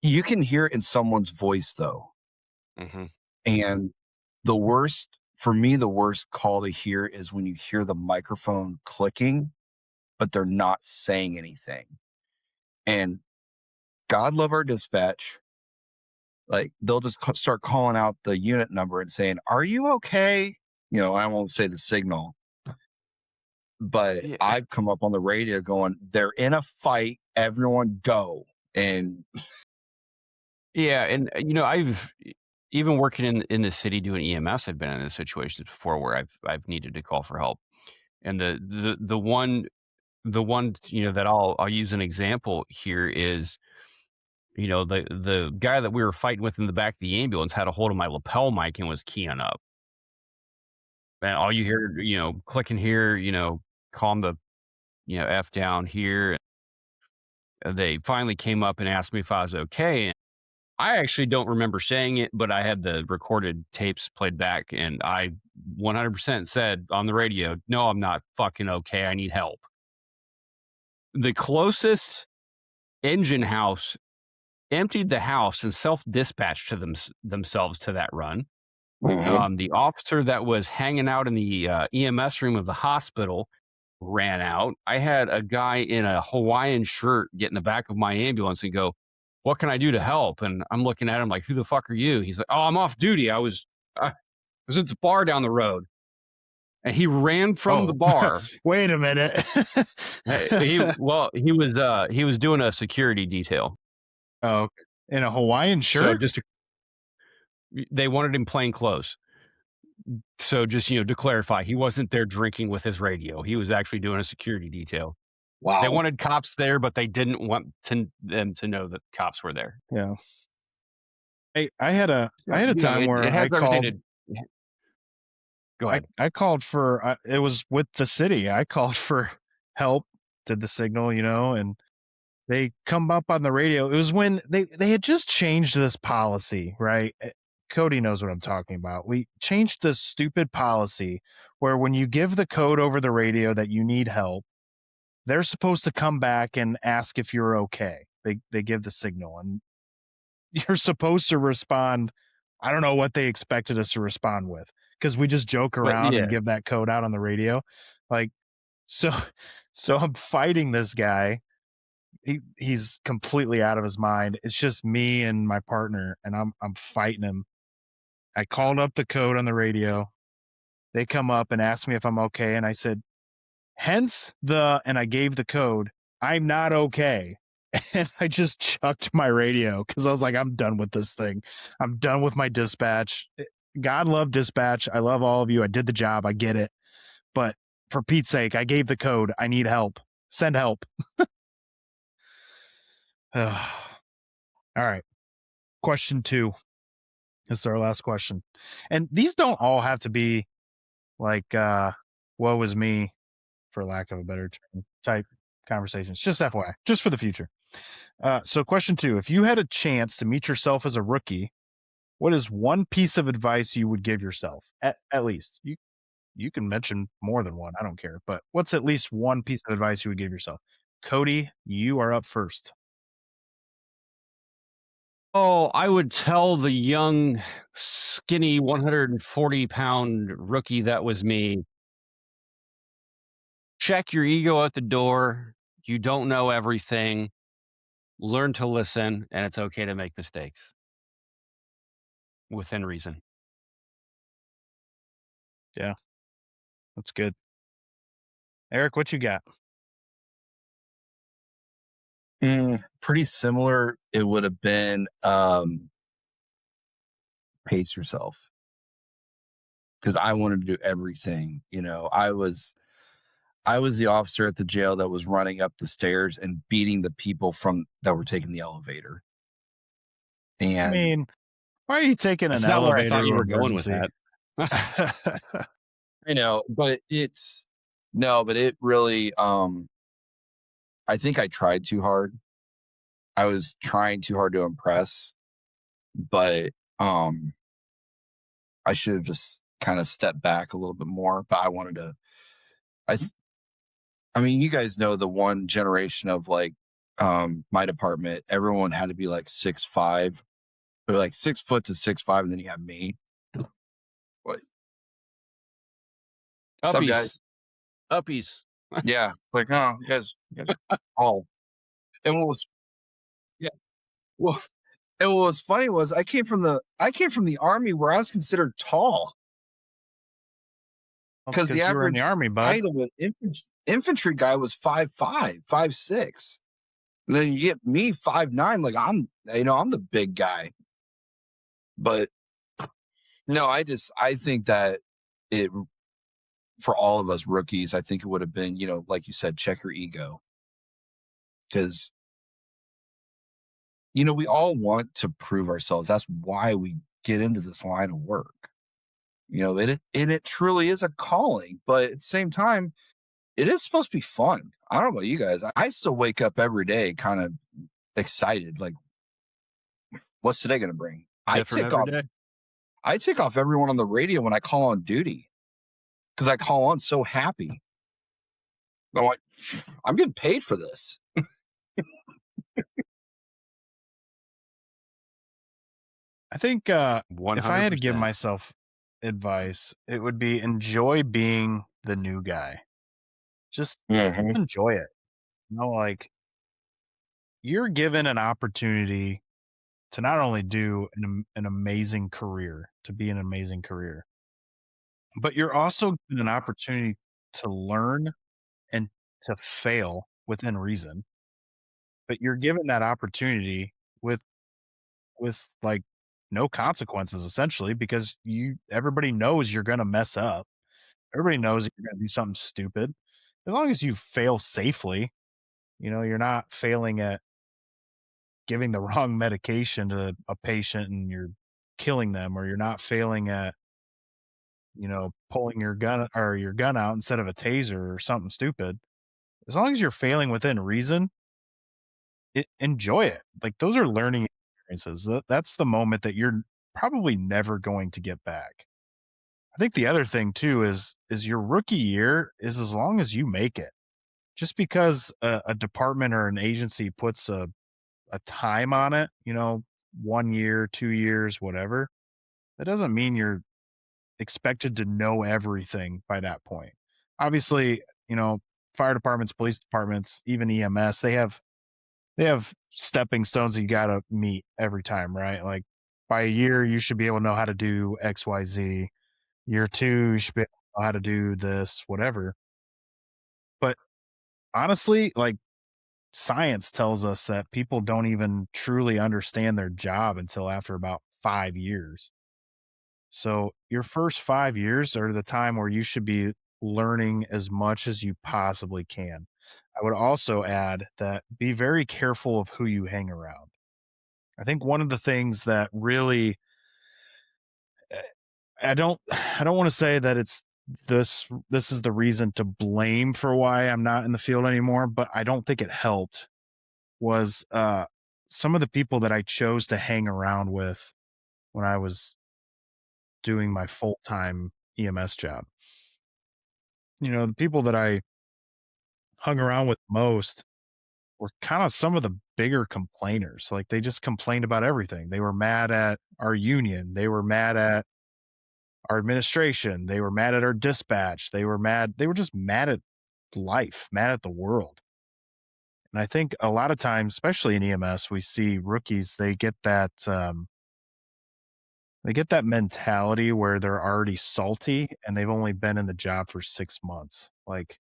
You can hear it in someone's voice though. Mm-hmm. And for me, the worst call to hear is when you hear the microphone clicking, but they're not saying anything. And God love our dispatch. Like, they'll just start calling out the unit number and saying, "Are you okay?" I won't say the signal, but Yeah, I've come up on the radio going, "They're in a fight. Everyone go." And yeah, and I've even working in the city doing EMS, I've been in those situations before where I've needed to call for help, and the one that I'll use an example here is the guy that we were fighting with in the back of the ambulance had a hold of my lapel mic and was keying up. And all you hear, clicking here, calm the, F down here. They finally came up and asked me if I was okay. I actually don't remember saying it, but I had the recorded tapes played back and I 100% said on the radio, no, I'm not fucking okay. I need help. The closest engine house emptied the house and self-dispatched to themselves to that run. The officer that was hanging out in the EMS room of the hospital ran out. I had a guy in a Hawaiian shirt get in the back of my ambulance and go, "What can I do to help?" And I'm looking at him like, "Who the fuck are you?" He's like, "Oh, I'm off duty. I was at the bar down the road." And he ran from the Oh, bar. wait a minute. He was doing a security detail. Oh, okay. In a Hawaiian So shirt? they wanted him plain clothes. So just, to clarify, he wasn't there drinking with his radio. He was actually doing a security detail. They wow. wanted cops there, but they didn't want them to know that cops were there. Yeah. Hey, I had a time It where has I everything called. to. Go ahead. I called for. It was with the city. I called for help. Did the signal, and they come up on the radio. It was when they had just changed this policy, right? Cody knows what I'm talking about. We changed this stupid policy where when you give the code over the radio that you need help, they're supposed to come back and ask if you're okay. They give the signal and you're supposed to respond. I don't know what they expected us to respond with because we just joke But around yeah, and give that code out on the radio. Like, so, so I'm fighting this guy. He's completely out of his mind. It's just me and my partner, and I'm fighting him. I called up the code on the radio. They come up and ask me if I'm okay, and I said, and I gave the code. I'm not okay. And I just chucked my radio because I was like, I'm done with this thing. I'm done with my dispatch. God love dispatch. I love all of you. I did the job. I get it. But for Pete's sake, I gave the code. I need help. Send help. All right. Question 2. This is our last question. And these don't all have to be like, woe is me, for lack of a better term, type conversations. Just FYI, just for the future. So question 2, if you had a chance to meet yourself as a rookie, what is one piece of advice you would give yourself? At least you can mention more than one. I don't care, but what's at least one piece of advice you would give yourself? Cody, you are up first. Oh, I would tell the young, skinny 140-pound rookie that was me, check your ego at the door. You don't know everything. Learn to listen, and it's okay to make mistakes within reason. Yeah, that's good. Eric, what you got? Pretty similar. It would have been pace yourself because I wanted to do everything. I was the officer at the jail that was running up the stairs and beating the people from that were taking the elevator. I And mean, why are you taking an That's not where I elevator thought you to were going with emergency? that. I know, but it's no, but it really I think I tried too hard. I was trying too hard to impress, but I should have just kind of stepped back a little bit more. But I wanted to I th- I mean, you guys know the one generation of like my department, everyone had to be like 6'5". They're like 6 foot to 6'5", and then you have me. What? What's up, Uppies. guys? Uppies. Yeah, like oh, you guys are tall. And yeah, well, and what was funny was I came from the army where I was considered tall That's because the because you were in the average army, bud. height of an infantry guy was 5'5", 5'6". And then you get me 5'9", like I'm the big guy. But no, I think that it for all of us rookies, I think it would have been, like you said, check your ego. Because, we all want to prove ourselves. That's why we get into this line of work. And it truly is a calling, but at the same time, it is supposed to be fun. I don't know about you guys. I still wake up every day kind of excited. Like, what's today going to bring? Different every day. I tick off everyone on the radio when I call on duty because I call on so happy. I'm like, I'm getting paid for this. I think if I had to give 100%. myself advice, it would be enjoy being the new guy. Just enjoy it. Like you're given an opportunity to not only do an amazing career, to be an amazing career, but you're also given an opportunity to learn and to fail within reason. But you're given that opportunity with like no consequences essentially because everybody knows you're going to mess up. Everybody knows that you're going to do something stupid. As long as you fail safely, you're not failing at giving the wrong medication to a patient and you're killing them, or you're not failing at, pulling your gun out instead of a taser or something stupid. As long as you're failing within reason, enjoy it. Like those are learning experiences. That's the moment that you're probably never going to get back. I think the other thing too is your rookie year is as long as you make it. Just because a department or an agency puts a time on it, 1 year, 2 years, whatever, that doesn't mean you're expected to know everything by that point. Obviously, fire departments, police departments, even EMS, they have stepping stones that you gotta meet every time, right? Like by a year, you should be able to know how to do XYZ. Year two, you should be able to know how to do this, whatever. But honestly, like science tells us that people don't even truly understand their job until after about 5 years. So your first 5 years are the time where you should be learning as much as you possibly can. I would also add that be very careful of who you hang around. I think one of the things that really eh, I don't want to say that it's this is the reason to blame for why I'm not in the field anymore, but I don't think it helped was some of the people that I chose to hang around with when I was doing my full-time EMS job. The people that I hung around with most were kind of some of the bigger complainers. Like they just complained about everything. They were mad at our union. They were mad at our administration. They were mad at our dispatch. They were mad. They were just mad at life, mad at the world. And I think a lot of times, especially in EMS, we see rookies, they get that mentality where they're already salty and they've only been in the job for 6 months. Like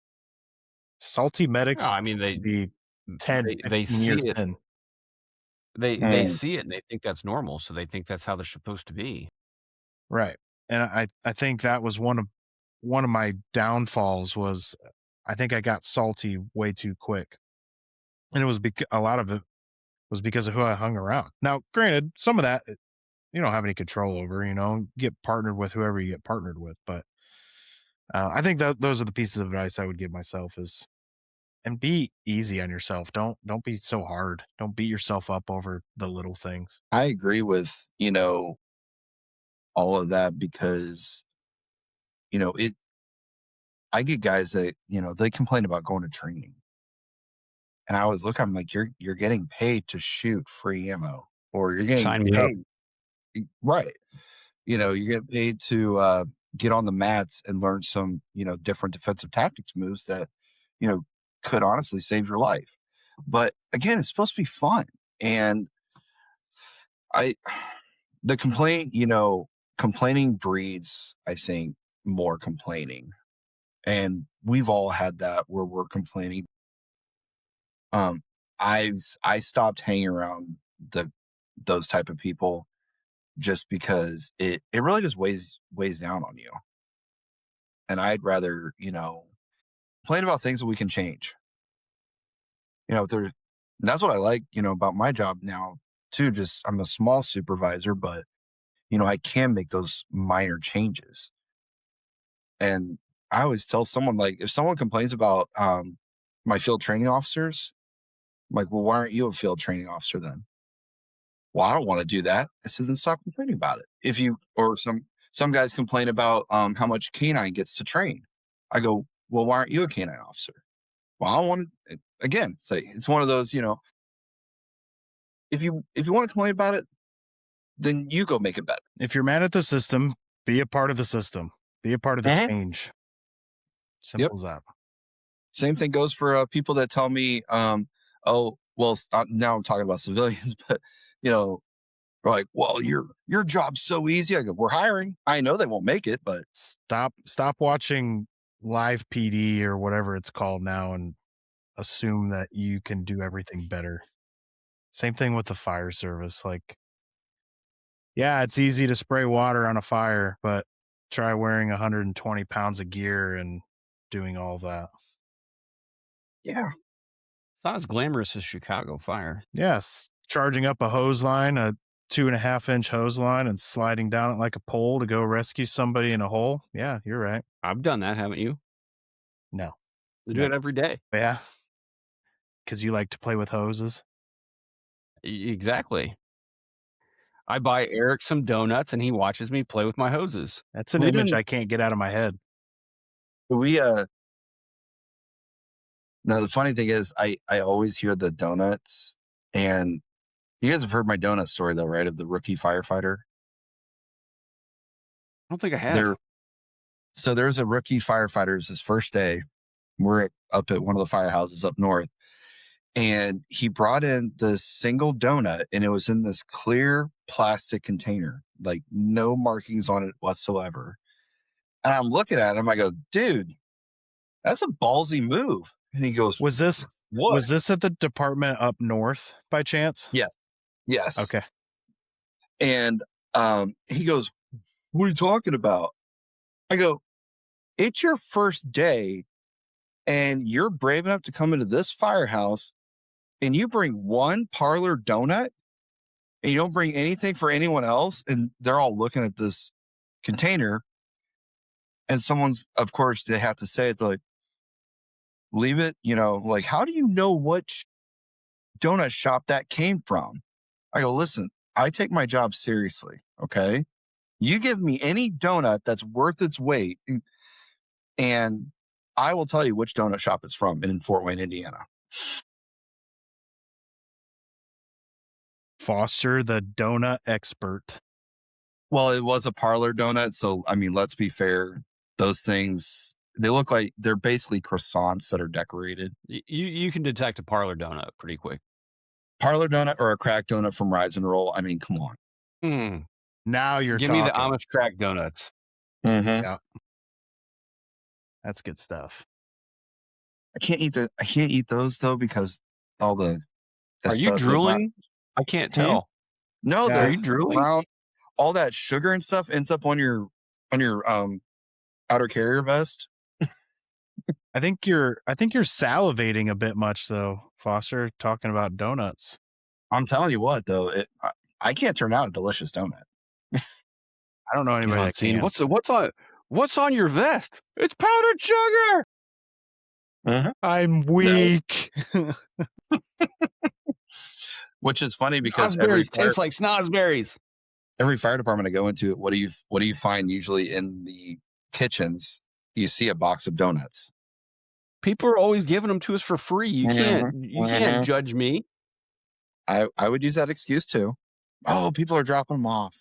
salty No, medics I mean, could be 10, they 15 see years it. in. They Mm. see it and they think that's normal, so they think that's how they're supposed to be. Right. And I think that was one of my downfalls was I think I got salty way too quick. And it was a lot of it was because of who I hung around. Now, granted, some of that you don't have any control over, get partnered with whoever you get partnered with. But I think that those are the pieces of advice I would give myself is and be easy on yourself. Don't be so hard. Don't beat yourself up over the little things. I agree with, all of that because, it I get guys that, they complain about going to training. And I always look, I'm like, you're getting paid to shoot free ammo, or you're getting Sign me up. paid. Right. You're getting paid to get on the mats and learn some, different defensive tactics moves that, you know, could honestly save your life. But again, it's supposed to be fun. And I the complaint, complaining breeds, I think, more complaining. And we've all had that where we're complaining. Um, I stopped hanging around those type of people just because it really just weighs down on you. And I'd rather, complain about things that we can change. If there, and that's what I like, about my job now too. Just I'm a small supervisor, but I can make those minor changes. And I always tell someone, like, if someone complains about my field training officers, I'm like, well, why aren't you a field training officer then? Well, I don't want to do that. I said, then stop complaining about it. If you or some guys complain about how much canine gets to train. I go, well, why aren't you a canine officer? Well, I don't want to. Again, say it's one of those, if you want to complain about it, then you go make it better. If you're mad at the system, be a part of the system. Be a part of the Mhm. change. Yep. Simple as that. Same thing goes for people that tell me, oh, well, now I'm talking about civilians, but they're like, well, your job's so easy. I go, we're hiring. I know they won't make it, but Stop watching live PD or whatever it's called now and assume that you can do everything better. Same thing with the fire service. Like, yeah, it's easy to spray water on a fire, but try wearing 120 pounds of gear and doing all that. yeah, It's not as glamorous as Chicago fire. Yes, charging up a hose line, a 2.5-inch hose line, and sliding down it like a pole to go rescue somebody in a hole. Yeah, you're right. I've done that, haven't you? No, I do no. it every day. Yeah, because you like to play with hoses. Exactly. I buy Eric some donuts and he watches me play with my hoses. That's an we image didn't. I can't get out of my head. We No, the funny thing is, I always hear the donuts, and you guys have heard my donut story though, right? Of the rookie firefighter. I don't think I have. There, so there's a rookie firefighter. It's his first day. We're up at one of the firehouses up north, and he brought in this single donut, and it was in this clear plastic container, like no markings on it whatsoever. And I'm looking at him. I go, dude, that's a ballsy move. And he goes, Was this what? was this at the department up north by chance? Yes. Yes. Okay. And he goes, what are you talking about? I go, it's your first day and you're brave enough to come into this firehouse and you bring one parlor donut and you don't bring anything for anyone else. And they're all looking at this container. And someone's, of course, they have to say it. They're like, leave it, like, how do you know which donut shop that came from? I go, listen, I take my job seriously. Okay. You give me any donut that's worth its weight, and I will tell you which donut shop it's from in Fort Wayne, Indiana. Foster, the donut expert. Well, it was a parlor donut, so I mean, let's be fair. Those things, they look like they're basically croissants that are decorated. You can detect a parlor donut pretty quick. Parlor donut or a crack donut from Rise and Roll. I mean, come on. Mm. Now you're Give talking. me the Amish crack donuts. Mm-hmm. Yeah. That's good stuff. I can't eat those though because all the Are you stuff, drooling? I can't tell. no, Yeah. Are you drooling? brown, all that sugar and stuff ends up on your outer carrier vest. I think you're salivating a bit much though, Foster, talking about donuts. I'm telling you what though, I can't turn out a delicious donut. I don't know anybody that Seen. can. What's on your vest? It's powdered sugar. I'm weak. Which is funny because every Snozzberries taste like snozzberries. fire department I go into, what do you find usually in the kitchens? You see a box of donuts. People are always giving them to us for free. You can't judge me. I would use that excuse too. Oh, people are dropping them off.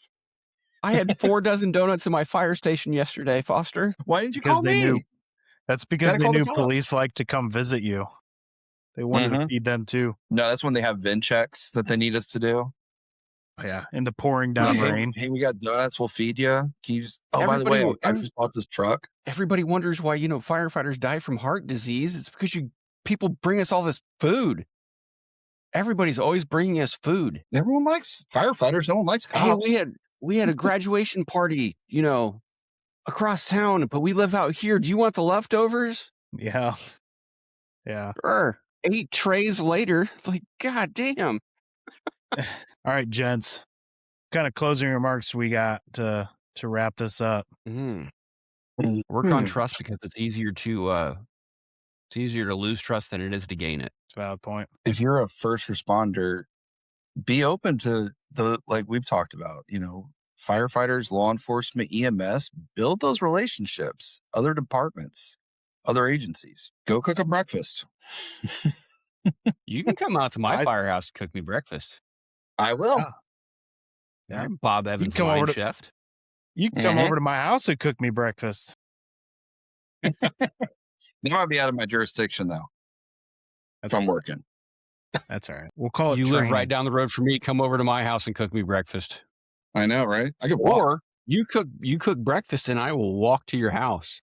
I had 4 dozen donuts in my fire station yesterday, Foster. Why didn't you Because call they me? knew. That's because Gotta they call the knew cops. police like to come visit you. They wanted to feed them too. No, that's when they have VIN checks that they need us to do. Oh, yeah, in the pouring down rain. Hey, we got donuts. We'll feed you. Can you just, by the way, I just bought this truck. Everybody wonders why, firefighters die from heart disease. It's because people bring us all this food. Everybody's always bringing us food. Everyone likes firefighters. No one likes cops. Hey, we had a graduation party, across town, but we live out here. Do you want the leftovers? Yeah. Yeah. Sure. 8 trays later. Like, God damn. All right, gents. What kind of closing remarks we got to wrap this up? Work on trust because it's easier to lose trust than it is to gain it. It's a valid point. If you're a first responder, be open to like we've talked about, firefighters, law enforcement, EMS, build those relationships, other departments, other agencies. Go cook a breakfast. You can come out to my firehouse and cook me breakfast. I will. Yeah. I'm Bob Evans, come over to- chef. You can come over to my house and cook me breakfast. Now I'd be out of my jurisdiction though. If I'm working. That's all right. We'll call it You live training. right down the road from me. Come over to my house and cook me breakfast. I know, right? I could walk. Or you cook breakfast and I will walk to your house.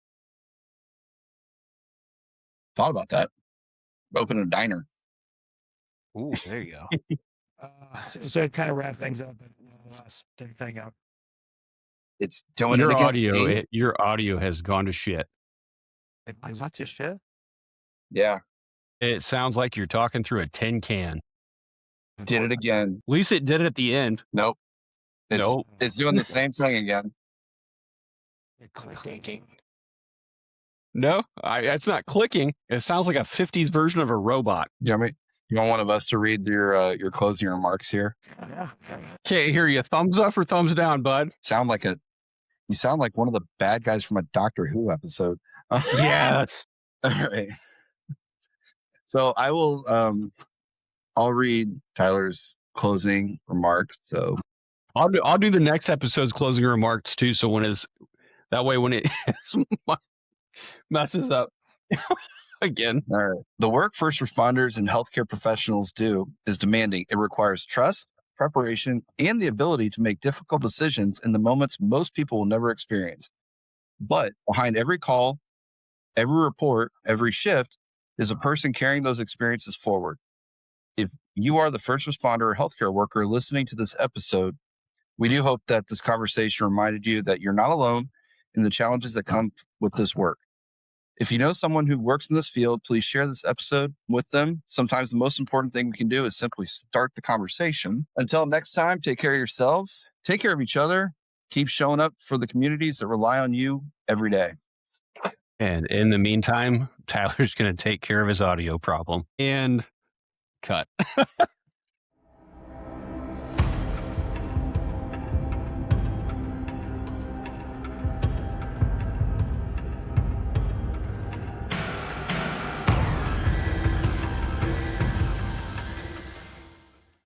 Thought about that. Open a diner. Ooh, there you go. So it kind of wrap things up. Last thing up. It's doing Your it against your audio has gone to shit. It's not just shit. Yeah. It sounds like you're talking through a tin can. Did it again. At least it did it at the end. Nope. Nope. It's doing the same thing again. Clicking. No, it's not clicking. It sounds like a 50s version of a robot. You want one of us to read your closing remarks here? Yeah. Can't hear you. Thumbs up or thumbs down, bud? You sound like one of the bad guys from a Doctor Who episode. Yes. All right. So I will I'll read Tyler's closing remarks. So I'll do the next episode's closing remarks too. So when it messes up again. all right. The work first responders and healthcare professionals do is demanding. It requires trust, preparation, and the ability to make difficult decisions in the moments most people will never experience. But behind every call, every report, every shift is a person carrying those experiences forward. If you are the first responder or healthcare worker listening to this episode, we do hope that this conversation reminded you that you're not alone in the challenges that come with this work. If you know someone who works in this field, please share this episode with them. Sometimes the most important thing we can do is simply start the conversation. Until next time, take care of yourselves, take care of each other, keep showing up for the communities that rely on you every day. And in the meantime, Tyler's going to take care of his audio problem and cut.